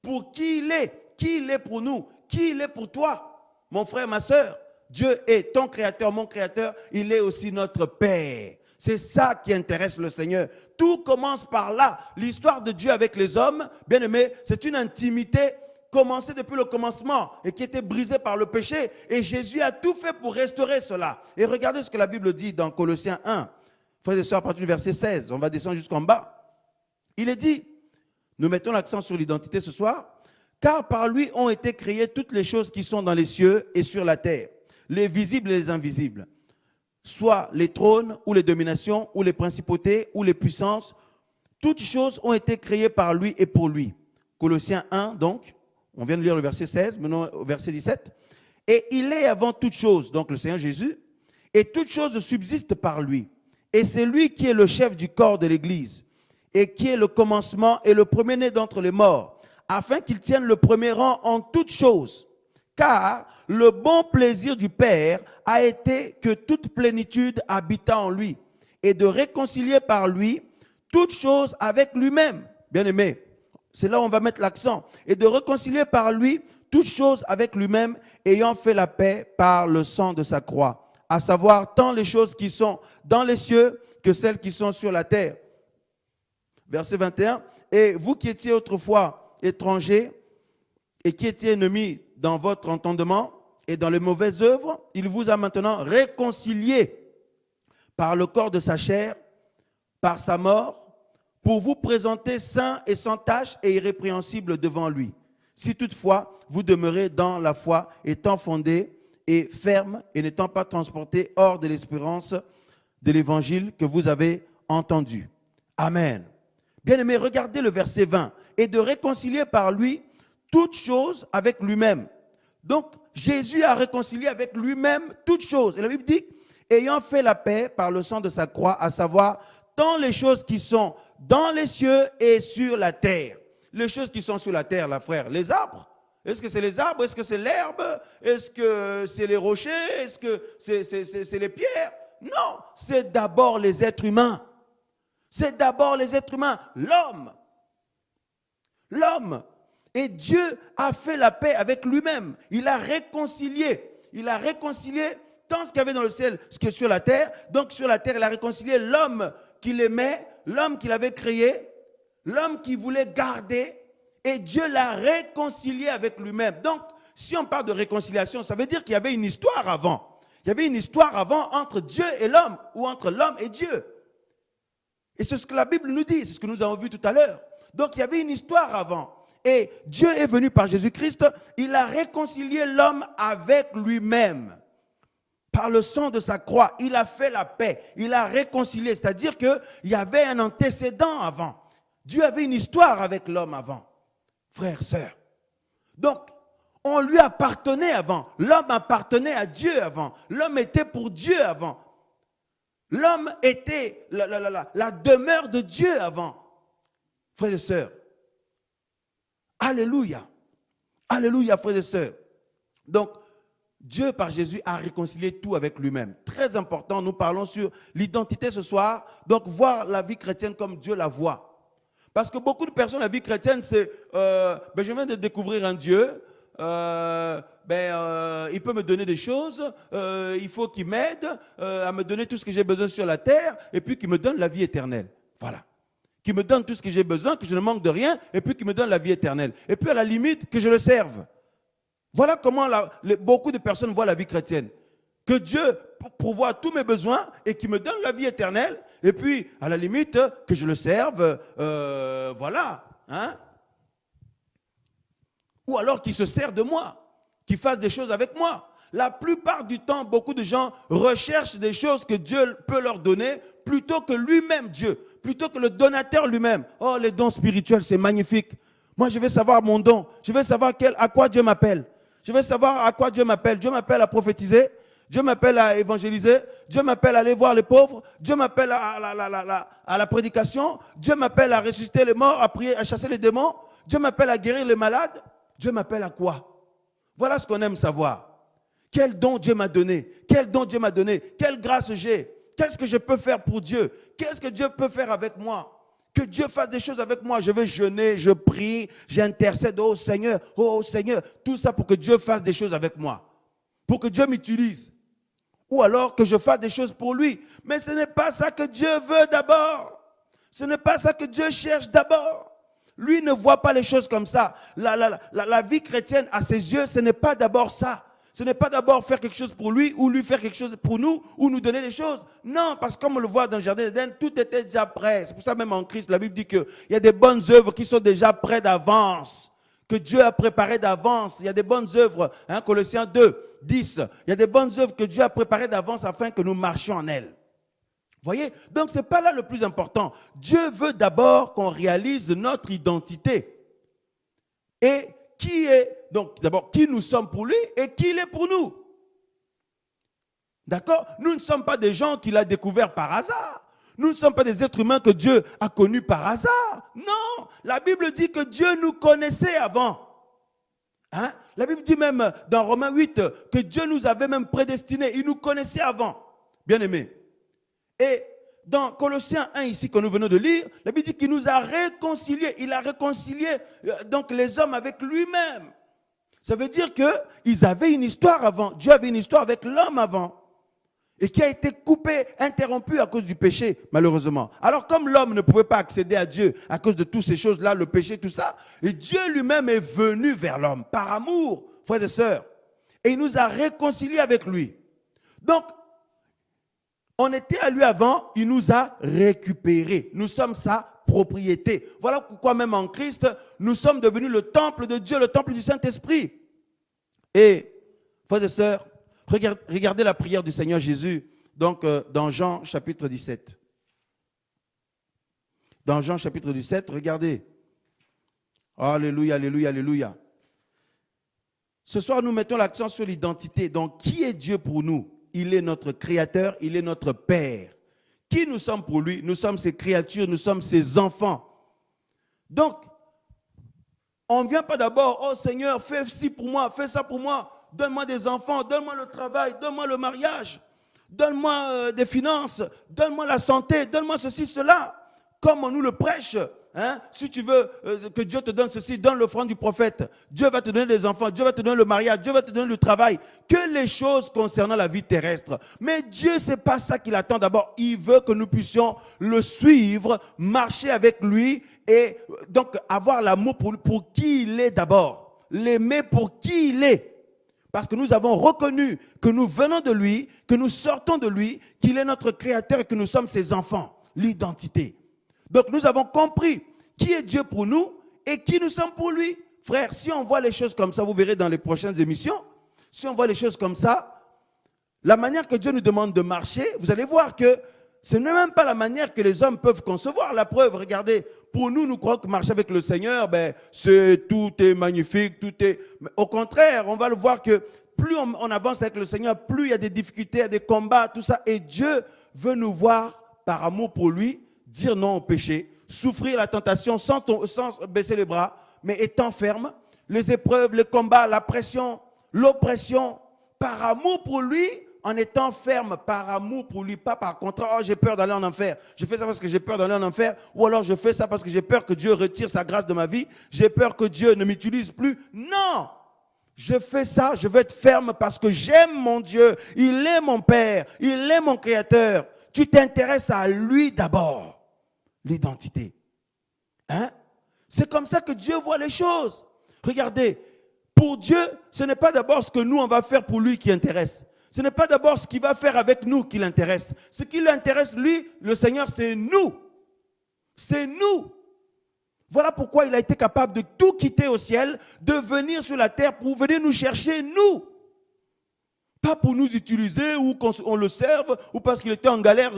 Pour qui il est pour nous, qui il est pour toi, mon frère, ma soeur. Dieu est ton Créateur, mon Créateur, il est aussi notre Père. C'est ça qui intéresse le Seigneur. Tout commence par là. L'histoire de Dieu avec les hommes, bien aimés, c'est une intimité commencée depuis le commencement et qui était brisée par le péché. Et Jésus a tout fait pour restaurer cela. Et regardez ce que la Bible dit dans Colossiens 1. Frères et sœurs, à partir du verset 16, on va descendre jusqu'en bas. Il est dit, nous mettons l'accent sur l'identité ce soir, car par lui ont été créées toutes les choses qui sont dans les cieux et sur la terre, les visibles et les invisibles. Soit les trônes, ou les dominations, ou les principautés, ou les puissances, toutes choses ont été créées par lui et pour lui. Colossiens 1, donc, on vient de lire le verset 16, maintenant au verset 17. Et il est avant toutes choses, donc le Seigneur Jésus, et toutes choses subsistent par lui. Et c'est lui qui est le chef du corps de l'Église, et qui est le commencement et le premier-né d'entre les morts, afin qu'il tienne le premier rang en toutes choses. Car le bon plaisir du Père a été que toute plénitude habita en lui et de réconcilier par lui toutes choses avec lui-même. Bien aimé, c'est là où on va mettre l'accent. Et de réconcilier par lui toutes choses avec lui-même, ayant fait la paix par le sang de sa croix. À savoir tant les choses qui sont dans les cieux que celles qui sont sur la terre. Verset 21. Et vous qui étiez autrefois étrangers et qui étiez ennemis dans votre entendement et dans les mauvaises œuvres, il vous a maintenant réconciliés par le corps de sa chair, par sa mort, pour vous présenter saints et sans tache et irrépréhensibles devant lui. Si toutefois vous demeurez dans la foi, étant fondés et fermes et n'étant pas transportés hors de l'espérance de l'évangile que vous avez entendu. Amen. Bien-aimés, regardez le verset 20. Et de réconcilier par lui toutes choses avec lui-même. Donc, Jésus a réconcilié avec lui-même toutes choses. Et la Bible dit, ayant fait la paix par le sang de sa croix, à savoir, tant les choses qui sont dans les cieux et sur la terre. Les choses qui sont sur la terre, là, frère, les arbres. Est-ce que c'est les arbres? Est-ce que c'est l'herbe? Est-ce que c'est les rochers? Est-ce que c'est les pierres? Non, c'est d'abord les êtres humains. C'est d'abord les êtres humains, l'homme. L'homme. Et Dieu a fait la paix avec lui-même. Il a réconcilié. Il a réconcilié tant ce qu'il y avait dans le ciel, ce qui est sur la terre. Donc sur la terre, il a réconcilié l'homme qu'il aimait, l'homme qu'il avait créé, l'homme qu'il voulait garder. Et Dieu l'a réconcilié avec lui-même. Donc si on parle de réconciliation, ça veut dire qu'il y avait une histoire avant. Il y avait une histoire avant entre Dieu et l'homme, ou entre l'homme et Dieu. Et c'est ce que la Bible nous dit, c'est ce que nous avons vu tout à l'heure. Donc il y avait une histoire avant. Et Dieu est venu par Jésus-Christ, il a réconcilié l'homme avec lui-même. Par le sang de sa croix, il a fait la paix, il a réconcilié. C'est-à-dire qu'il y avait un antécédent avant. Dieu avait une histoire avec l'homme avant. Frères, sœurs. Donc, on lui appartenait avant. L'homme appartenait à Dieu avant. L'homme était pour Dieu avant. L'homme était la demeure de Dieu avant. Frères et sœurs. Alléluia. Alléluia, frères et sœurs. Donc, Dieu, par Jésus, a réconcilié tout avec lui-même. Très important, nous parlons sur l'identité ce soir. Donc, voir la vie chrétienne comme Dieu la voit. Parce que beaucoup de personnes, la vie chrétienne, c'est je viens de découvrir un Dieu, il peut me donner des choses, il faut qu'il m'aide à me donner tout ce que j'ai besoin sur la terre, et puis qu'il me donne la vie éternelle. Voilà. Qu'il me donne tout ce que j'ai besoin, que je ne manque de rien, et puis qu'il me donne la vie éternelle. Et puis à la limite, que je le serve. Voilà comment beaucoup de personnes voient la vie chrétienne. Que Dieu pourvoit tous mes besoins et qu'il me donne la vie éternelle. Et puis, à la limite, que je le serve. Voilà. Hein? Ou alors qu'il se sert de moi. Qu'il fasse des choses avec moi. La plupart du temps, beaucoup de gens recherchent des choses que Dieu peut leur donner plutôt que lui-même Dieu. Plutôt que le donateur lui-même. Oh, les dons spirituels, c'est magnifique. Moi, je veux savoir mon don. Je veux savoir à quoi Dieu m'appelle. Je veux savoir à quoi Dieu m'appelle. Dieu m'appelle à prophétiser. Dieu m'appelle à évangéliser. Dieu m'appelle à aller voir les pauvres. Dieu m'appelle à la prédication. Dieu m'appelle à ressusciter les morts, à prier, à chasser les démons. Dieu m'appelle à guérir les malades. Dieu m'appelle à quoi? Voilà ce qu'on aime savoir. Quel don Dieu m'a donné? Quel don Dieu m'a donné? Quelle grâce j'ai? Qu'est-ce que je peux faire pour Dieu? Qu'est-ce que Dieu peut faire avec moi? Que Dieu fasse des choses avec moi. Je vais jeûner, je prie, j'intercède. Oh Seigneur, tout ça pour que Dieu fasse des choses avec moi. Pour que Dieu m'utilise. Ou alors que je fasse des choses pour lui. Mais ce n'est pas ça que Dieu veut d'abord. Ce n'est pas ça que Dieu cherche d'abord. Lui ne voit pas les choses comme ça. La vie chrétienne, à ses yeux, ce n'est pas d'abord ça. Ce n'est pas d'abord faire quelque chose pour lui ou lui faire quelque chose pour nous ou nous donner des choses. Non, parce que comme on le voit dans le jardin d'Éden, tout était déjà prêt. C'est pour ça même en Christ, la Bible dit qu'il y a des bonnes œuvres qui sont déjà prêtes d'avance, que Dieu a préparées d'avance. Il y a des bonnes œuvres, Colossiens 2, 10. Il y a des bonnes œuvres que Dieu a préparées d'avance afin que nous marchions en elles. Vous voyez? Donc ce n'est pas là le plus important. Dieu veut d'abord qu'on réalise notre identité. Et donc d'abord, qui nous sommes pour lui et qui il est pour nous. D'accord? Nous ne sommes pas des gens qu'il a découverts par hasard. Nous ne sommes pas des êtres humains que Dieu a connus par hasard. Non, la Bible dit que Dieu nous connaissait avant. Hein? La Bible dit même dans Romains 8 que Dieu nous avait même prédestinés. Il nous connaissait avant. Bien aimés. Et dans Colossiens 1 ici que nous venons de lire, la Bible dit qu'il nous a réconciliés. Il a réconcilié donc les hommes avec lui-même. Ça veut dire qu'ils avaient une histoire avant. Dieu avait une histoire avec l'homme avant. Et qui a été coupée, interrompue à cause du péché, malheureusement. Alors comme l'homme ne pouvait pas accéder à Dieu à cause de toutes ces choses-là, le péché, tout ça, et Dieu lui-même est venu vers l'homme par amour, frères et sœurs. Et il nous a réconciliés avec lui. Donc, on était à lui avant, il nous a récupérés. Nous sommes sa propriété. Voilà pourquoi même en Christ, nous sommes devenus le temple de Dieu, le temple du Saint-Esprit. Et, frères et sœurs, regardez la prière du Seigneur Jésus, donc dans Jean chapitre 17. Dans Jean chapitre 17, regardez. Alléluia, alléluia, alléluia. Ce soir, nous mettons l'accent sur l'identité. Donc, qui est Dieu pour nous? Il est notre Créateur, il est notre Père. Qui nous sommes pour lui? Nous sommes ses créatures, nous sommes ses enfants. Donc, on ne vient pas d'abord, oh Seigneur, fais ci pour moi, fais ça pour moi, donne-moi des enfants, donne-moi le travail, donne-moi le mariage, donne-moi des finances, donne-moi la santé, donne-moi ceci, cela. Comme on nous le prêche, si tu veux que Dieu te donne ceci, donne l'offrande du prophète. Dieu va te donner des enfants, Dieu va te donner le mariage, Dieu va te donner le travail. Que les choses concernant la vie terrestre. Mais Dieu, ce n'est pas ça qu'il attend d'abord. Il veut que nous puissions le suivre, marcher avec lui et donc avoir l'amour pour qui il est d'abord. l'aimer pour qui il est. Parce que nous avons reconnu que nous venons de lui, que nous sortons de lui, qu'il est notre créateur et que nous sommes ses enfants. L'identité. Donc nous avons compris qui est Dieu pour nous et qui nous sommes pour lui. Frère, si on voit les choses comme ça, vous verrez dans les prochaines émissions, si on voit les choses comme ça, la manière que Dieu nous demande de marcher, vous allez voir que ce n'est même pas la manière que les hommes peuvent concevoir. La preuve, regardez, pour nous, nous croyons que marcher avec le Seigneur, tout est magnifique, tout est... Mais au contraire, on va le voir que plus on avance avec le Seigneur, plus il y a des difficultés, il y a des combats, tout ça. Et Dieu veut nous voir, par amour pour lui, dire non au péché, souffrir la tentation sans baisser les bras, mais étant ferme. Les épreuves, les combats, la pression, l'oppression, par amour pour lui, en étant ferme, par amour pour lui, pas par contre, oh j'ai peur d'aller en enfer, je fais ça parce que j'ai peur d'aller en enfer, ou alors je fais ça parce que j'ai peur que Dieu retire sa grâce de ma vie, j'ai peur que Dieu ne m'utilise plus. Non, je fais ça, je veux être ferme parce que j'aime mon Dieu, il est mon Père, il est mon Créateur. Tu t'intéresses à lui d'abord, l'identité. Hein? C'est comme ça que Dieu voit les choses. Regardez, pour Dieu, ce n'est pas d'abord ce que nous on va faire pour lui qui intéresse. Ce n'est pas d'abord ce qu'il va faire avec nous qui l'intéresse. Ce qui l'intéresse, lui, le Seigneur, c'est nous. C'est nous. Voilà pourquoi il a été capable de tout quitter au ciel, de venir sur la terre pour venir nous chercher, nous. Pas pour nous utiliser ou qu'on le serve, ou parce qu'il était en galère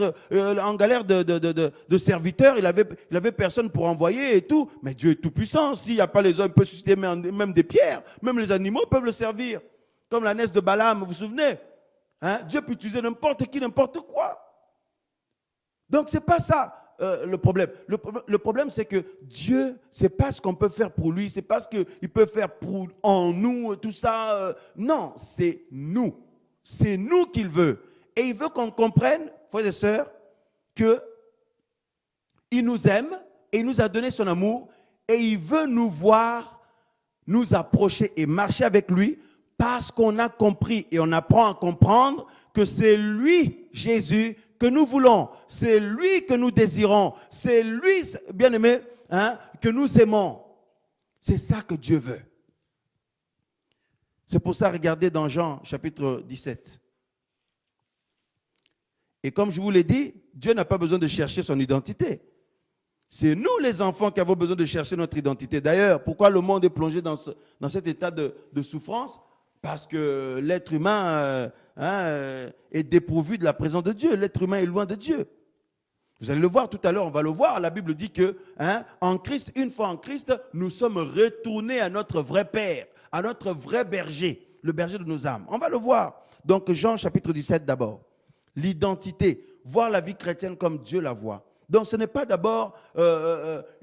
de serviteur, il avait personne pour envoyer et tout. Mais Dieu est tout puissant. S'il n'y a pas les hommes, il peut susciter même des pierres. Même les animaux peuvent le servir. Comme l'ânesse de Balaam, vous vous souvenez? Hein? Dieu peut utiliser n'importe qui, n'importe quoi. Donc, ce n'est pas ça le problème. Le problème, c'est que Dieu, ce n'est pas ce qu'on peut faire pour lui, ce n'est pas ce qu'il peut faire en nous, tout ça. Non, c'est nous. C'est nous qu'il veut. Et il veut qu'on comprenne, frères et sœurs, qu'il nous aime et il nous a donné son amour et il veut nous voir, nous approcher et marcher avec lui parce qu'on a compris et on apprend à comprendre que c'est lui, Jésus, que nous voulons. C'est lui que nous désirons. C'est lui, bien-aimé, hein, que nous aimons. C'est ça que Dieu veut. C'est pour ça, regardez dans Jean chapitre 17. Et comme je vous l'ai dit, Dieu n'a pas besoin de chercher son identité. C'est nous les enfants qui avons besoin de chercher notre identité. D'ailleurs, pourquoi le monde est plongé dans cet état de souffrance? Parce que l'être humain est dépourvu de la présence de Dieu. L'être humain est loin de Dieu. Vous allez le voir tout à l'heure, on va le voir. La Bible dit que en Christ, une fois en Christ, nous sommes retournés à notre vrai Père, à notre vrai berger, le berger de nos âmes. On va le voir. Donc Jean chapitre 17 d'abord. L'identité, voir la vie chrétienne comme Dieu la voit. Donc ce n'est pas d'abord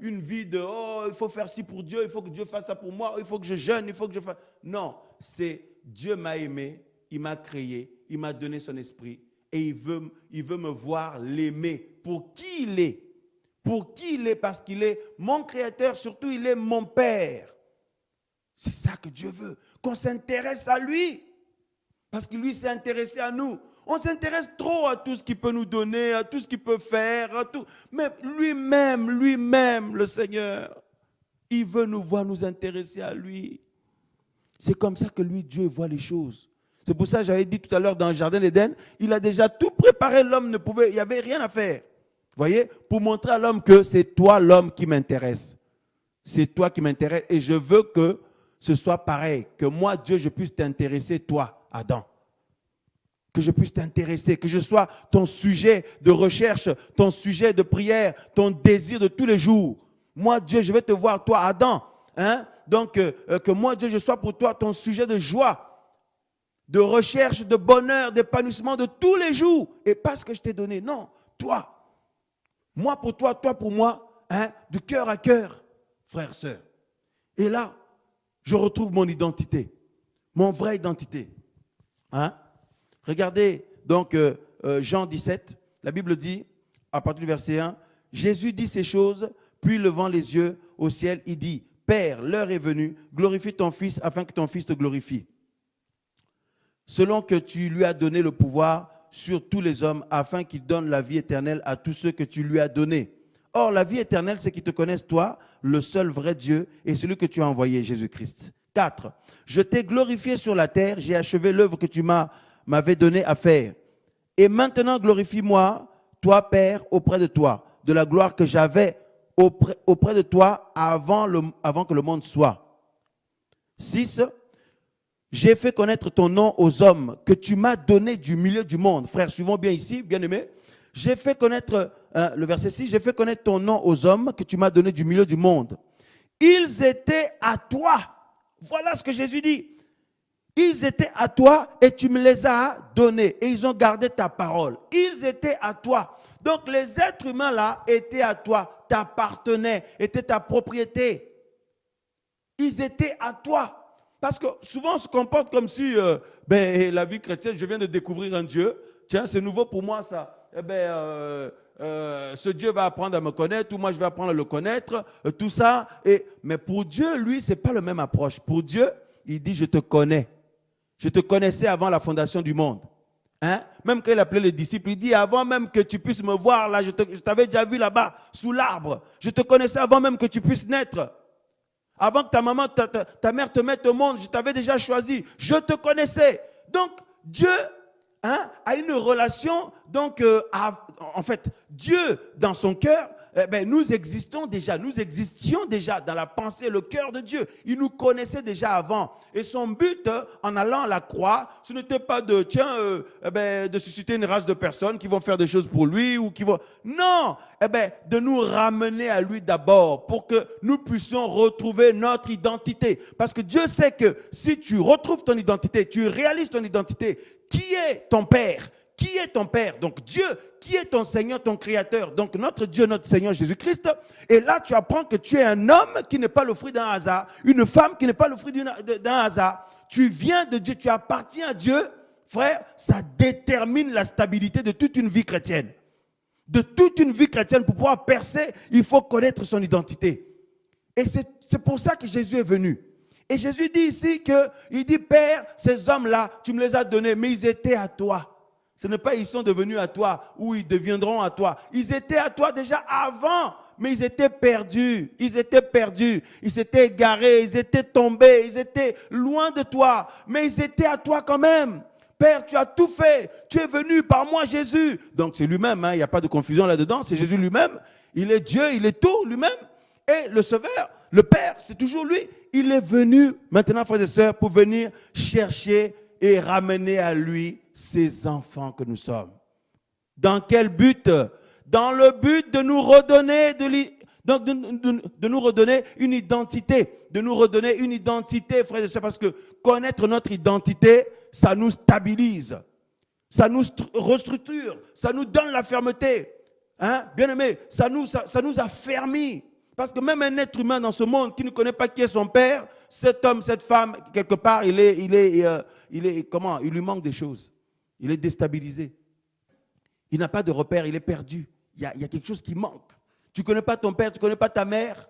une vie de « oh, il faut faire ci pour Dieu, il faut que Dieu fasse ça pour moi, il faut que je jeûne, il faut que je fasse... » Non, c'est Dieu m'a aimé, il m'a créé, il m'a donné son esprit et il veut me voir l'aimer pour qui il est. Pour qui il est, parce qu'il est mon créateur, surtout il est mon Père. C'est ça que Dieu veut, qu'on s'intéresse à lui, parce que lui s'est intéressé à nous. On s'intéresse trop à tout ce qu'il peut nous donner, à tout ce qu'il peut faire, à tout. Mais lui-même, le Seigneur, il veut nous voir nous intéresser à lui. C'est comme ça que lui, Dieu, voit les choses. C'est pour ça que j'avais dit tout à l'heure dans le jardin d'Éden, il a déjà tout préparé, l'homme ne pouvait, il n'y avait rien à faire. Vous voyez, pour montrer à l'homme que c'est toi l'homme qui m'intéresse. C'est toi qui m'intéresse et je veux que ce soit pareil, que moi, Dieu, je puisse t'intéresser, toi, Adam. Que je puisse t'intéresser, que je sois ton sujet de recherche, ton sujet de prière, ton désir de tous les jours. Moi, Dieu, je vais te voir, toi, Adam. Hein? Donc, que moi, Dieu, je sois pour toi ton sujet de joie, de recherche, de bonheur, d'épanouissement de tous les jours. Et pas ce que je t'ai donné. Non, toi. Moi pour toi pour moi, hein? De cœur à cœur, frère, sœur. Et là, je retrouve mon identité, mon vraie identité. Hein? Regardez donc Jean 17, la Bible dit, à partir du verset 1, Jésus dit ces choses, puis levant les yeux au ciel, il dit, Père, l'heure est venue, glorifie ton Fils afin que ton Fils te glorifie. Selon que tu lui as donné le pouvoir sur tous les hommes, afin qu'il donne la vie éternelle à tous ceux que tu lui as donnés. Or, la vie éternelle, c'est qu'ils te connaissent toi, le seul vrai Dieu, et celui que tu as envoyé, Jésus-Christ. 4. Je t'ai glorifié sur la terre, j'ai achevé l'œuvre que tu m'avais donnée à faire. Et maintenant glorifie-moi, toi Père, auprès de toi, de la gloire que j'avais auprès de toi avant que le monde soit. 6. J'ai fait connaître ton nom aux hommes que tu m'as donné du milieu du monde. Frères, suivons bien ici, bien aimés. J'ai fait connaître, le verset 6, j'ai fait connaître ton nom aux hommes que tu m'as donné du milieu du monde. Ils étaient à toi. Voilà ce que Jésus dit. Ils étaient à toi et tu me les as donnés. Et ils ont gardé ta parole. Ils étaient à toi. Donc les êtres humains là étaient à toi, t'appartenaient, étaient ta propriété. Ils étaient à toi. Parce que souvent on se comporte comme si la vie chrétienne, je viens de découvrir un Dieu. Tiens, c'est nouveau pour moi ça. Ce Dieu va apprendre à me connaître, ou moi je vais apprendre à le connaître, tout ça. Mais pour Dieu, lui, ce n'est pas la même approche. Pour Dieu, il dit, je te connais. Je te connaissais avant la fondation du monde. Hein? Même quand il appelait les disciples, il dit, avant même que tu puisses me voir, là, je t'avais déjà vu là-bas, sous l'arbre. Je te connaissais avant même que tu puisses naître. Avant que ta maman, ta mère te mette au monde, je t'avais déjà choisi. Je te connaissais. Donc, Dieu a une relation. Donc, en fait, Dieu, dans son cœur, nous existions déjà dans la pensée, le cœur de Dieu. Il nous connaissait déjà avant. Et son but, en allant à la croix, ce n'était pas de susciter une race de personnes qui vont faire des choses pour lui ou qui vont... Non, de nous ramener à lui d'abord pour que nous puissions retrouver notre identité. Parce que Dieu sait que si tu retrouves ton identité, tu réalises ton identité, qui est ton Père? Qui est ton Père? Donc Dieu, qui est ton Seigneur, ton Créateur? Donc notre Dieu, notre Seigneur Jésus-Christ. Et là, tu apprends que tu es un homme qui n'est pas le fruit d'un hasard, une femme qui n'est pas le fruit d'un hasard. Tu viens de Dieu, tu appartiens à Dieu. Frère, ça détermine la stabilité de toute une vie chrétienne. De toute une vie chrétienne, pour pouvoir percer, il faut connaître son identité. Et c'est pour ça que Jésus est venu. Et Jésus dit ici il dit, Père, ces hommes-là, tu me les as donnés, mais ils étaient à toi. Ce n'est pas ils sont devenus à toi ou ils deviendront à toi. Ils étaient à toi déjà avant, mais ils étaient perdus. Ils étaient perdus. Ils s'étaient égarés. Ils étaient tombés. Ils étaient loin de toi. Mais ils étaient à toi quand même. Père, tu as tout fait. Tu es venu par moi, Jésus. Donc c'est lui-même. Il n'y a pas de confusion là-dedans. C'est Jésus lui-même. Il est Dieu. Il est tout lui-même. Et le Sauveur, le Père, c'est toujours lui. Il est venu maintenant, frères et sœurs, pour venir chercher et ramener à lui ces enfants que nous sommes. Dans quel but? Dans le but de nous redonner de nous redonner une identité. De nous redonner une identité, frères et sœurs, parce que connaître notre identité, ça nous stabilise. Ça nous restructure. Ça nous donne la fermeté. Bien aimé, ça nous affermit. Parce que même un être humain dans ce monde qui ne connaît pas qui est son père, cet homme, cette femme, quelque part, il lui manque des choses. Il est déstabilisé. Il n'a pas de repère, il est perdu. Il y a quelque chose qui manque. Tu ne connais pas ton père, tu ne connais pas ta mère.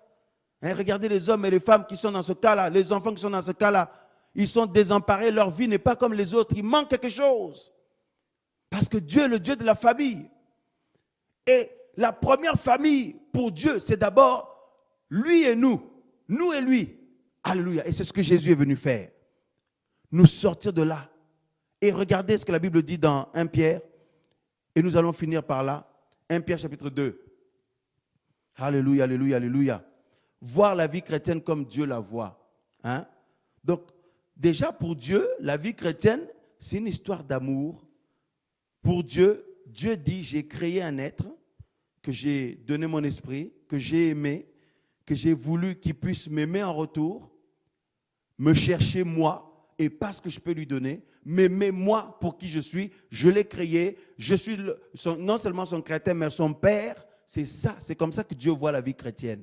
Regardez les hommes et les femmes qui sont dans ce cas-là, les enfants qui sont dans ce cas-là. Ils sont désemparés, leur vie n'est pas comme les autres. Il manque quelque chose. Parce que Dieu est le Dieu de la famille. Et la première famille pour Dieu, c'est d'abord lui et nous. Nous et lui. Alléluia. Et c'est ce que Jésus est venu faire. Nous sortir de là. Et regardez ce que la Bible dit dans 1 Pierre. Et nous allons finir par là. 1 Pierre chapitre 2. Alléluia, alléluia, alléluia. Voir la vie chrétienne comme Dieu la voit. Donc, déjà pour Dieu, la vie chrétienne, c'est une histoire d'amour. Pour Dieu, Dieu dit, j'ai créé un être que j'ai donné mon esprit, que j'ai aimé, que j'ai voulu qu'il puisse m'aimer en retour, me chercher moi, et pas ce que je peux lui donner, m'aimer moi pour qui je suis, je l'ai créé, je suis non seulement son créateur, mais son père. C'est ça, c'est comme ça que Dieu voit la vie chrétienne.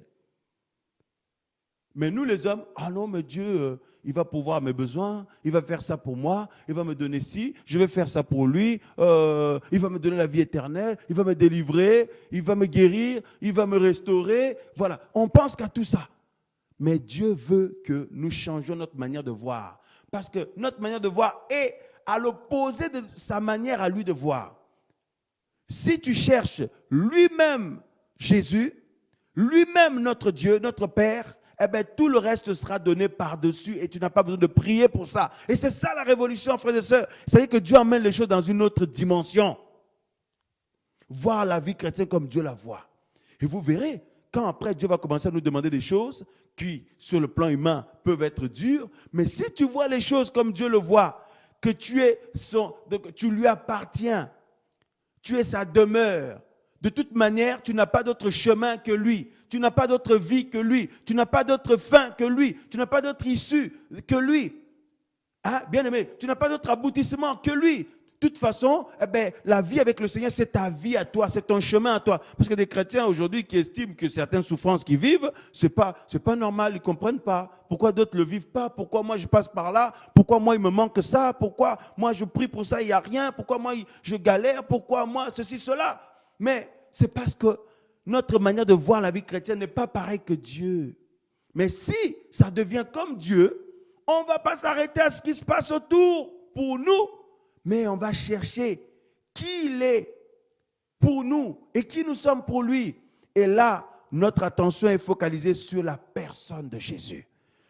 Mais nous les hommes, non mais Dieu, il va pourvoir mes besoins, il va faire ça pour moi, il va me donner ci, je vais faire ça pour lui, il va me donner la vie éternelle, il va me délivrer, il va me guérir, il va me restaurer. Voilà, on pense qu'à tout ça. Mais Dieu veut que nous changions notre manière de voir. Parce que notre manière de voir est à l'opposé de sa manière à lui de voir. Si tu cherches lui-même Jésus, lui-même notre Dieu, notre Père, eh bien, tout le reste sera donné par-dessus et tu n'as pas besoin de prier pour ça. Et c'est ça la révolution, frères et sœurs. C'est-à-dire que Dieu emmène les choses dans une autre dimension. Voir la vie chrétienne comme Dieu la voit. Et vous verrez, quand après Dieu va commencer à nous demander des choses qui, sur le plan humain, peuvent être dures, mais si tu vois les choses comme Dieu le voit, que tu lui appartiens, tu es sa demeure, de toute manière, tu n'as pas d'autre chemin que lui, tu n'as pas d'autre vie que lui, tu n'as pas d'autre fin que lui, tu n'as pas d'autre issue que lui. Hein, bien-aimé, tu n'as pas d'autre aboutissement que lui. De toute façon, eh ben, la vie avec le Seigneur, c'est ta vie à toi, c'est ton chemin à toi. Parce que des chrétiens aujourd'hui qui estiment que certaines souffrances qu'ils vivent, c'est pas normal, ils ne comprennent pas. Pourquoi d'autres ne le vivent pas? Pourquoi moi je passe par là? Pourquoi moi il me manque ça? Pourquoi moi je prie pour ça, il n'y a rien? Pourquoi moi je galère? Pourquoi moi ceci, cela? Mais c'est parce que notre manière de voir la vie chrétienne n'est pas pareille que Dieu. Mais si ça devient comme Dieu, on ne va pas s'arrêter à ce qui se passe autour pour nous, mais on va chercher qui il est pour nous et qui nous sommes pour lui. Et là, notre attention est focalisée sur la personne de Jésus.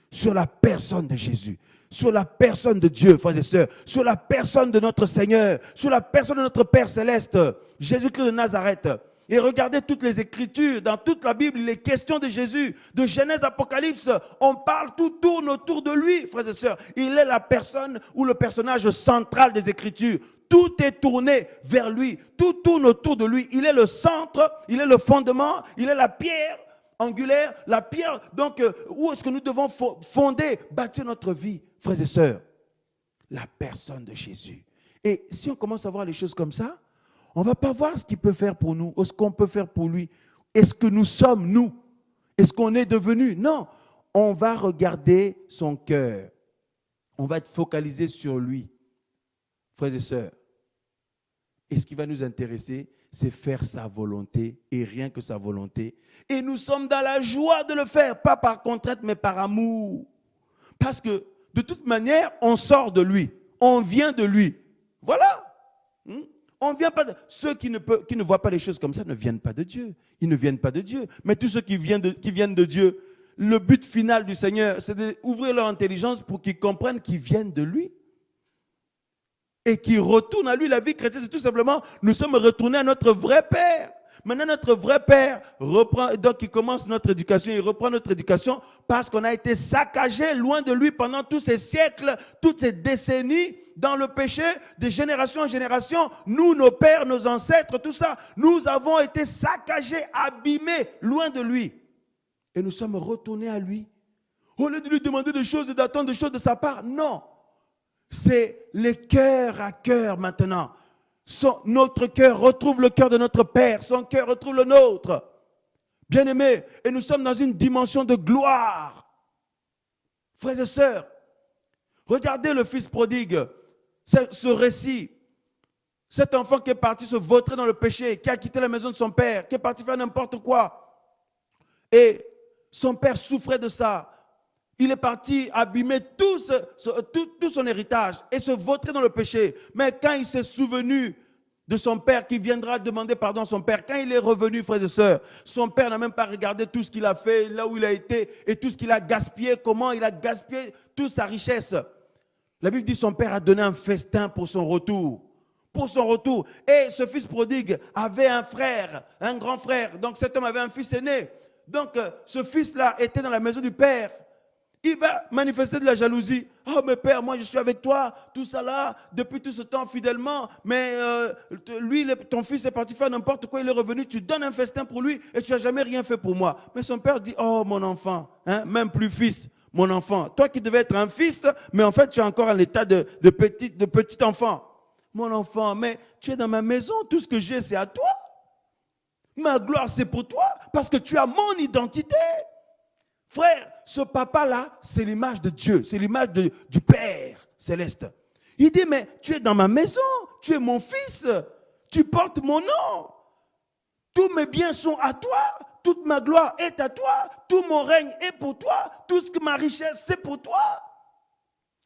Sur la personne de Jésus. Sur la personne de Dieu, frères et sœurs. Sur la personne de notre Seigneur. Sur la personne de notre Père Céleste. Jésus-Christ de Nazareth. Et regardez toutes les Écritures, dans toute la Bible, les questions de Jésus, de Genèse, Apocalypse, on parle, tout tourne autour de lui, frères et sœurs. Il est la personne ou le personnage central des Écritures. Tout est tourné vers lui, tout tourne autour de lui. Il est le centre, il est le fondement, il est la pierre angulaire, la pierre. Donc, où est-ce que nous devons fonder, bâtir notre vie, frères et sœurs? La personne de Jésus. Et si on commence à voir les choses comme ça, on ne va pas voir ce qu'il peut faire pour nous, ou ce qu'on peut faire pour lui. Est-ce que nous sommes, nous? Est-ce qu'on est devenu? Non. On va regarder son cœur. On va être focalisé sur lui. Frères et sœurs, et ce qui va nous intéresser, c'est faire sa volonté et rien que sa volonté. Et nous sommes dans la joie de le faire, pas par contrainte, mais par amour. Parce que de toute manière, on sort de lui. On vient de lui. Voilà. On vient pas de... Ceux qui ne voient pas les choses comme ça ne viennent pas de Dieu. Ils ne viennent pas de Dieu. Mais tous ceux qui viennent de Dieu, le but final du Seigneur, c'est d'ouvrir leur intelligence pour qu'ils comprennent qu'ils viennent de lui. Et qu'ils retournent à lui. La vie chrétienne, c'est tout simplement, nous sommes retournés à notre vrai Père. Maintenant, notre vrai Père reprend, donc il commence notre éducation, il reprend notre éducation parce qu'on a été saccagé loin de lui pendant tous ces siècles, toutes ces décennies dans le péché, de génération en génération. Nous, nos pères, nos ancêtres, tout ça, nous avons été saccagés, abîmés loin de lui. Et nous sommes retournés à lui. Au lieu de lui demander des choses et d'attendre des choses de sa part, non. C'est les cœurs à cœur maintenant. Notre cœur retrouve le cœur de notre Père, son cœur retrouve le nôtre. Bien-aimés, et nous sommes dans une dimension de gloire. Frères et sœurs, regardez le fils prodigue, ce récit. Cet enfant qui est parti se vautrer dans le péché, qui a quitté la maison de son père, qui est parti faire n'importe quoi. Et son père souffrait de ça. Il est parti abîmer tout son héritage et se vautrer dans le péché. Mais quand il s'est souvenu de son père qui viendra demander pardon à son père, quand il est revenu, frères et sœurs, son père n'a même pas regardé tout ce qu'il a fait, là où il a été et tout ce qu'il a gaspillé, comment il a gaspillé toute sa richesse. La Bible dit que son père a donné un festin pour son retour. Pour son retour. Et ce fils prodigue avait un frère, un grand frère. Donc cet homme avait un fils aîné. Donc ce fils-là était dans la maison du père. Il va manifester de la jalousie. Oh, mais père, moi je suis avec toi, tout ça là, depuis tout ce temps fidèlement. Mais lui, ton fils est parti faire n'importe quoi, il est revenu, tu donnes un festin pour lui et tu n'as jamais rien fait pour moi. Mais son père dit, oh mon enfant, hein, même plus fils, mon enfant. Toi qui devais être un fils, mais en fait tu es encore en état de petit enfant. Mon enfant, mais tu es dans ma maison, tout ce que j'ai c'est à toi. Ma gloire c'est pour toi, parce que tu as mon identité. Frère, ce papa-là, c'est l'image de Dieu, c'est l'image du Père céleste. Il dit, mais tu es dans ma maison, tu es mon fils, tu portes mon nom. Tous mes biens sont à toi, toute ma gloire est à toi, tout mon règne est pour toi, tout ce que ma richesse, c'est pour toi.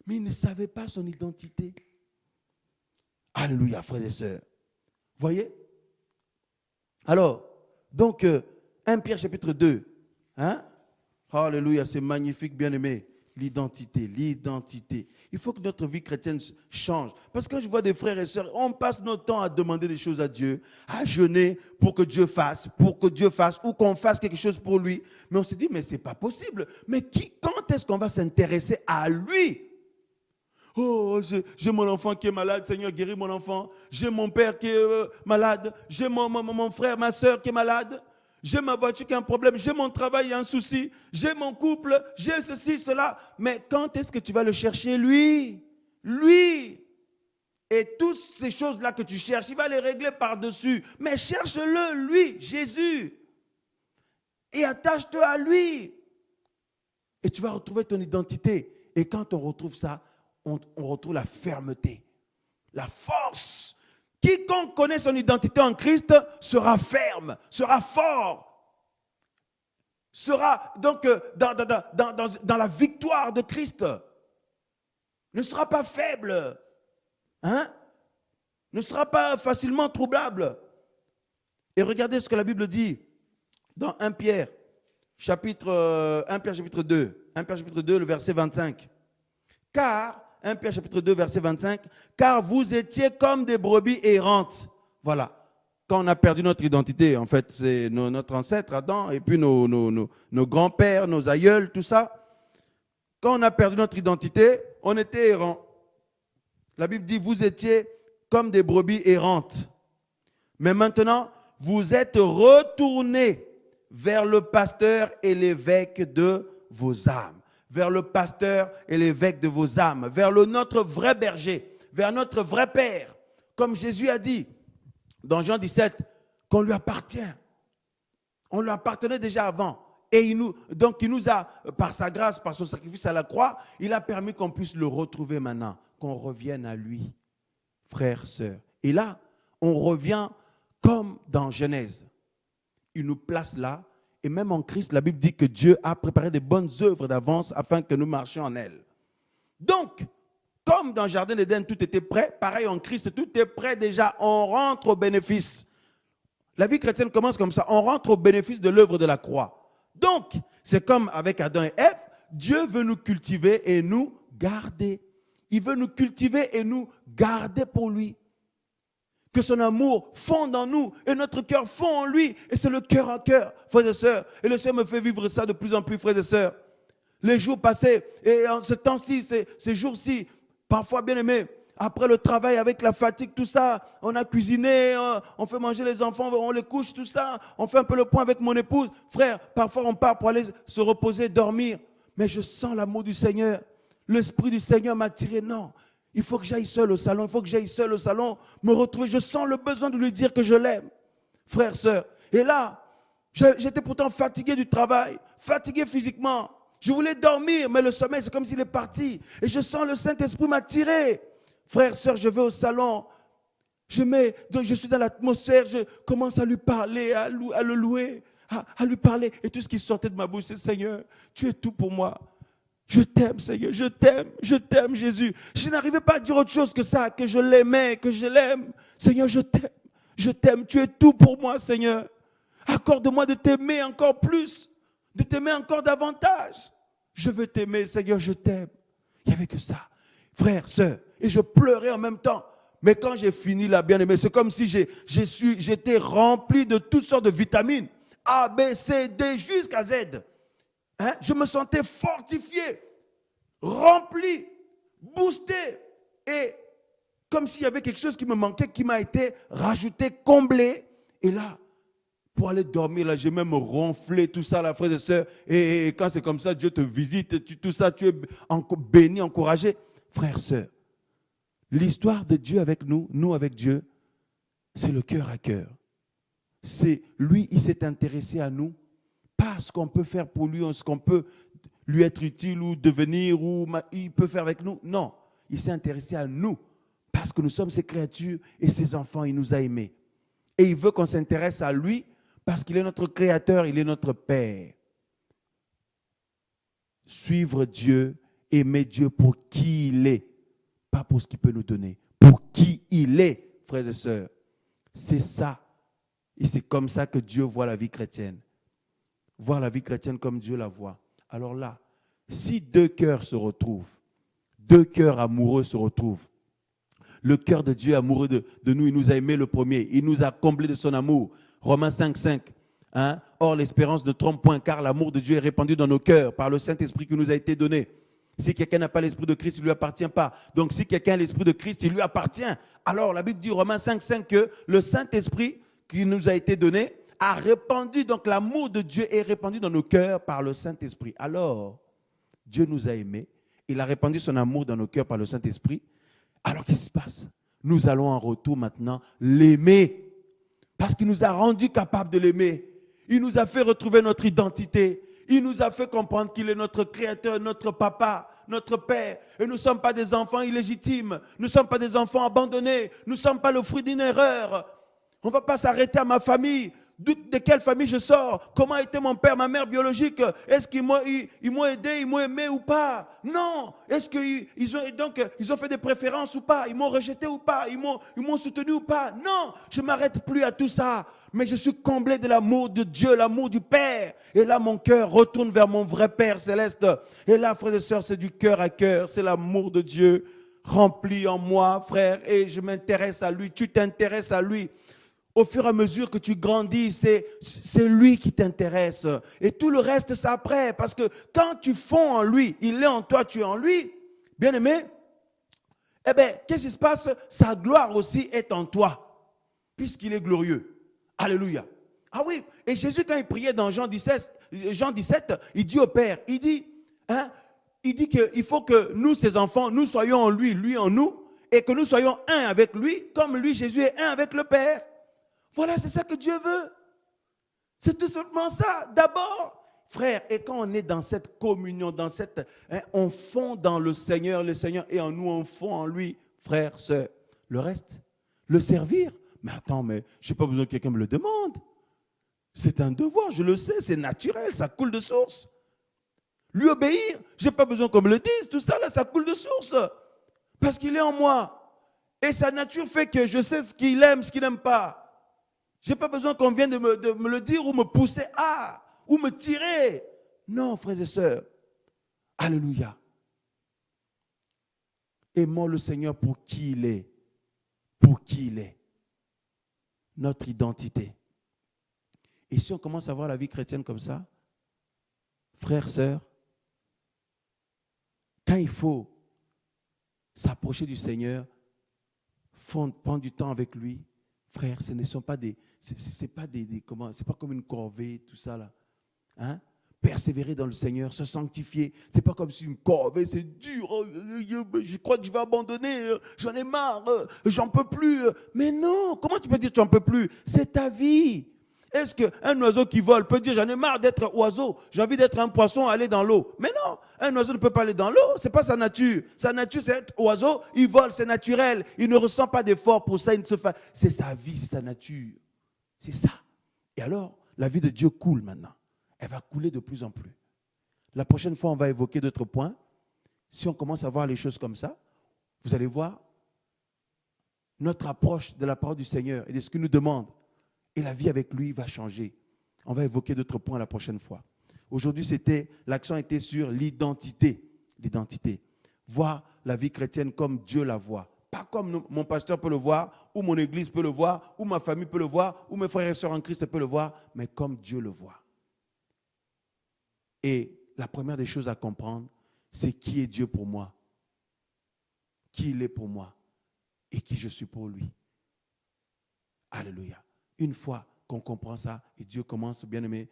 Mais il ne savait pas son identité. Alléluia, frères et sœurs. Voyez? Alors, donc, 1 Pierre chapitre 2, hein? Alléluia, c'est magnifique, bien-aimé. L'identité, l'identité. Il faut que notre vie chrétienne change. Parce que quand je vois des frères et sœurs, on passe notre temps à demander des choses à Dieu, à jeûner pour que Dieu fasse, ou qu'on fasse quelque chose pour lui. Mais on se dit, mais ce n'est pas possible. Mais quand est-ce qu'on va s'intéresser à lui? Oh, j'ai mon enfant qui est malade, Seigneur, guéris mon enfant. J'ai mon père qui est malade. J'ai mon frère, ma soeur qui est malade. J'ai ma voiture qui a un problème. J'ai mon travail, il y a un souci. J'ai mon couple, j'ai ceci, cela. Mais quand est-ce que tu vas le chercher, lui? Lui. Et toutes ces choses-là que tu cherches, il va les régler par-dessus. Mais cherche-le, lui, Jésus. Et attache-toi à lui. Et tu vas retrouver ton identité. Et quand on retrouve ça, on retrouve la fermeté, la force. Quiconque connaît son identité en Christ sera ferme, sera fort, sera donc dans la victoire de Christ. Ne sera pas faible, hein? Ne sera pas facilement troublable. Et regardez ce que la Bible dit dans 1 Pierre, chapitre 2, 1 Pierre chapitre 2, le verset 25. Car 1 Pierre chapitre 2, verset 25, car vous étiez comme des brebis errantes. Voilà. Quand on a perdu notre identité, en fait, c'est notre ancêtre Adam, et puis nos grands-pères, nos aïeuls, tout ça. Quand on a perdu notre identité, on était errants. La Bible dit, vous étiez comme des brebis errantes. Mais maintenant, vous êtes retournés vers le pasteur et l'évêque de vos âmes. Vers le pasteur et l'évêque de vos âmes, vers notre vrai berger, vers notre vrai Père. Comme Jésus a dit dans Jean 17, qu'on lui appartient. On lui appartenait déjà avant. Et il nous a, par sa grâce, par son sacrifice à la croix, il a permis qu'on puisse le retrouver maintenant, qu'on revienne à lui, frères, sœurs. Et là, on revient comme dans Genèse. Il nous place là. Et même en Christ, la Bible dit que Dieu a préparé des bonnes œuvres d'avance afin que nous marchions en elles. Donc, comme dans le Jardin d'Éden, tout était prêt, pareil en Christ, tout est prêt déjà. On rentre au bénéfice. La vie chrétienne commence comme ça. On rentre au bénéfice de l'œuvre de la croix. Donc, c'est comme avec Adam et Ève, Dieu veut nous cultiver et nous garder. Il veut nous cultiver et nous garder pour lui. Que son amour fonde en nous et notre cœur fond en lui. Et c'est le cœur à cœur, frères et sœurs. Et le Seigneur me fait vivre ça de plus en plus, frères et sœurs. Les jours passés, et en ce temps-ci, ces jours-ci, parfois bien aimés, après le travail avec la fatigue, tout ça, on a cuisiné, on fait manger les enfants, on les couche, tout ça, on fait un peu le point avec mon épouse. Frère, parfois on part pour aller se reposer, dormir. Mais je sens l'amour du Seigneur. L'Esprit du Seigneur m'a tiré, non. Il faut que j'aille seul au salon, me retrouver. Je sens le besoin de lui dire que je l'aime, frère, sœur. Et là, j'étais pourtant fatigué du travail, fatigué physiquement. Je voulais dormir, mais le sommeil, c'est comme s'il est parti. Et je sens le Saint-Esprit m'attirer. Frère, sœur, je vais au salon. Je suis dans l'atmosphère, je commence à lui parler, à le louer, à lui parler. Et tout ce qui sortait de ma bouche, c'est Seigneur, tu es tout pour moi. Je t'aime, Seigneur, je t'aime, Jésus. Je n'arrivais pas à dire autre chose que ça, que je l'aimais, que je l'aime. Seigneur, je t'aime, tu es tout pour moi, Seigneur. Accorde-moi de t'aimer encore plus, de t'aimer encore davantage. Je veux t'aimer, Seigneur, je t'aime. Il n'y avait que ça, frère, sœur. Et je pleurais en même temps. Mais quand j'ai fini là, bien aimé, c'est comme si j'étais rempli de toutes sortes de vitamines. A, B, C, D, jusqu'à Z. Hein? Je me sentais fortifié, rempli, boosté. Et comme s'il y avait quelque chose qui me manquait, qui m'a été rajouté, comblé. Et là, pour aller dormir, là, j'ai même ronflé, tout ça, là, frères et sœurs. Et quand c'est comme ça, Dieu te visite, tout ça, tu es béni, encouragé. Frères, sœurs, l'histoire de Dieu avec nous, nous avec Dieu, c'est le cœur à cœur. C'est lui, il s'est intéressé à nous. Pas ce qu'on peut faire pour lui, ce qu'on peut lui être utile ou devenir, ou il peut faire avec nous. Non, il s'est intéressé à nous parce que nous sommes ses créatures et ses enfants, il nous a aimés. Et il veut qu'on s'intéresse à lui parce qu'il est notre créateur, il est notre Père. Suivre Dieu, aimer Dieu pour qui il est, pas pour ce qu'il peut nous donner, pour qui il est, frères et sœurs. C'est ça. Et c'est comme ça que Dieu voit la vie chrétienne. Voir la vie chrétienne comme Dieu la voit, Alors là, si deux cœurs se retrouvent, deux cœurs amoureux se retrouvent, le cœur de Dieu amoureux de nous, il nous a aimé le premier, il nous a comblés de son amour. Romains 5, 5. Hein? Or, l'espérance ne trompe point, car l'amour de Dieu est répandu dans nos cœurs par le Saint-Esprit qui nous a été donné. Si quelqu'un n'a pas l'Esprit de Christ, il ne lui appartient pas. Donc, si quelqu'un a l'Esprit de Christ, il lui appartient. Alors, la Bible dit, Romains 5, 5, que le Saint-Esprit qui nous a été donné a répandu, donc l'amour de Dieu est répandu dans nos cœurs par le Saint-Esprit. Alors, Dieu nous a aimés, il a répandu son amour dans nos cœurs par le Saint-Esprit. Alors, qu'est-ce qui se passe? Nous allons en retour maintenant l'aimer, parce qu'il nous a rendus capables de l'aimer. Il nous a fait retrouver notre identité. Il nous a fait comprendre qu'il est notre créateur, notre papa, notre père. Et nous ne sommes pas des enfants illégitimes. Nous ne sommes pas des enfants abandonnés. Nous ne sommes pas le fruit d'une erreur. On ne va pas s'arrêter à ma famille. De quelle famille je sors? Comment était mon père, ma mère biologique? Est-ce qu'ils m'ont aidé, ils m'ont aimé ou pas? Non. Est-ce qu'ils ont fait des préférences ou pas? Ils m'ont rejeté ou pas? Ils m'ont soutenu ou pas? Non. Je ne m'arrête plus à tout ça. Mais je suis comblé de l'amour de Dieu, l'amour du Père. Et là, mon cœur retourne vers mon vrai Père céleste. Et là, frères et sœurs, c'est du cœur à cœur. C'est l'amour de Dieu rempli en moi, frère. Et je m'intéresse à lui. Tu t'intéresses à lui. Au fur et à mesure que tu grandis, c'est lui qui t'intéresse. Et tout le reste, c'est après. Parce que quand tu fonds en lui, il est en toi, tu es en lui. Bien aimé, eh bien, qu'est-ce qui se passe? Sa gloire aussi est en toi, puisqu'il est glorieux. Alléluia. Ah oui, et Jésus, quand il priait dans Jean 17, il dit au Père, il dit qu'il faut que nous, ses enfants, nous soyons en lui, lui en nous, et que nous soyons un avec lui, comme lui, Jésus, est un avec le Père. Voilà, c'est ça que Dieu veut. C'est tout simplement ça. D'abord, frère, et quand on est dans cette communion, on fond dans le Seigneur est en nous, on fond en lui, frère, sœur. Le reste, le servir. Mais attends, mais je n'ai pas besoin que quelqu'un me le demande. C'est un devoir, je le sais, c'est naturel, ça coule de source. Lui obéir, je n'ai pas besoin qu'on me le dise, tout ça là, ça coule de source. Parce qu'il est en moi. Et sa nature fait que je sais ce qu'il aime, ce qu'il n'aime pas. Je n'ai pas besoin qu'on vienne de me le dire ou me pousser à, ou me tirer. Non, frères et sœurs. Alléluia. Aimons le Seigneur pour qui il est. Pour qui il est. Notre identité. Et si on commence à voir la vie chrétienne comme ça, frères, sœurs, quand il faut s'approcher du Seigneur, prendre du temps avec lui, frères, ce ne sont pas c'est pas comme une corvée, tout ça là. Hein? Persévérer dans le Seigneur, se sanctifier. C'est pas comme si une corvée, c'est dur. Je crois que je vais abandonner. J'en ai marre. J'en peux plus. Mais non, comment tu peux dire que tu n'en peux plus? C'est ta vie. Est-ce qu'un oiseau qui vole peut dire j'en ai marre d'être oiseau, j'ai envie d'être un poisson, aller dans l'eau? Mais non, un oiseau ne peut pas aller dans l'eau, ce n'est pas sa nature. Sa nature, c'est être oiseau, il vole, c'est naturel. Il ne ressent pas d'effort pour ça, c'est sa vie, c'est sa nature. C'est ça. Et alors, la vie de Dieu coule maintenant. Elle va couler de plus en plus. La prochaine fois, on va évoquer d'autres points. Si on commence à voir les choses comme ça, vous allez voir notre approche de la parole du Seigneur et de ce qu'il nous demande. Et la vie avec lui va changer. On va évoquer d'autres points la prochaine fois. Aujourd'hui, l'accent était sur l'identité. L'identité. Voir la vie chrétienne comme Dieu la voit. Pas comme mon pasteur peut le voir, ou mon église peut le voir, ou ma famille peut le voir, ou mes frères et sœurs en Christ peuvent le voir, mais comme Dieu le voit. Et la première des choses à comprendre, c'est qui est Dieu pour moi, qui il est pour moi, et qui je suis pour lui. Alléluia. Une fois qu'on comprend ça, et Dieu commence, bien aimé,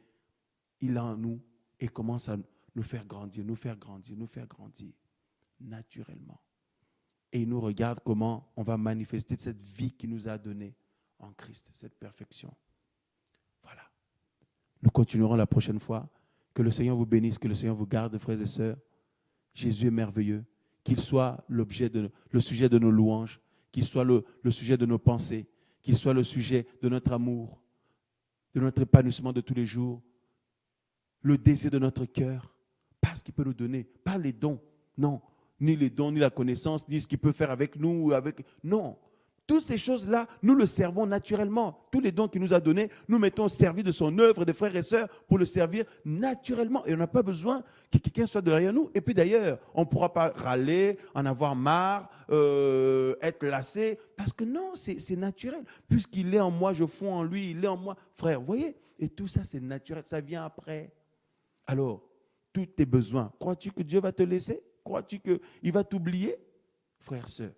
il est en nous et commence à nous faire grandir, naturellement. Et il nous regarde comment on va manifester cette vie qu'il nous a donnée en Christ, cette perfection. Voilà. Nous continuerons la prochaine fois. Que le Seigneur vous bénisse, que le Seigneur vous garde, frères et sœurs. Jésus est merveilleux. Qu'il soit le sujet de nos louanges, qu'il soit le sujet de nos pensées, qu'il soit le sujet de notre amour, de notre épanouissement de tous les jours, le désir de notre cœur, pas ce qu'il peut nous donner, pas les dons, non, ni les dons, ni la connaissance, ni ce qu'il peut faire avec nous, non, Toutes ces choses-là, nous le servons naturellement. Tous les dons qu'il nous a donnés, nous mettons au service de son œuvre, des frères et sœurs, pour le servir naturellement. Et on n'a pas besoin que quelqu'un soit derrière nous. Et puis d'ailleurs, on ne pourra pas râler, en avoir marre, être lassé. Parce que non, c'est naturel. Puisqu'il est en moi, je fonds en lui, il est en moi. Frère, vous voyez? Et tout ça, c'est naturel. Ça vient après. Alors, tous tes besoins, crois-tu que Dieu va te laisser? Crois-tu qu'il va t'oublier? Frère, sœur.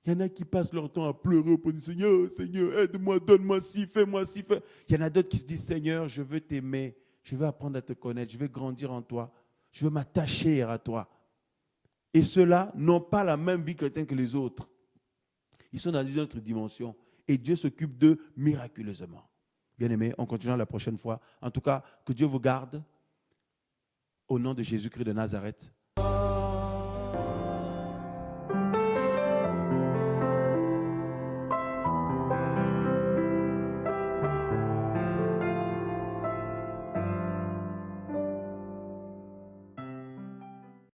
Il y en a qui passent leur temps à pleurer pour dire Seigneur, Seigneur, aide-moi, donne-moi ci, fais-moi ci, fais. Il y en a d'autres qui se disent Seigneur, je veux t'aimer, je veux apprendre à te connaître, je veux grandir en toi, je veux m'attacher à toi. Et ceux-là n'ont pas la même vie chrétienne que les autres. Ils sont dans une autre dimension et Dieu s'occupe d'eux miraculeusement. Bien-aimés, on continuera la prochaine fois. En tout cas, que Dieu vous garde au nom de Jésus-Christ de Nazareth.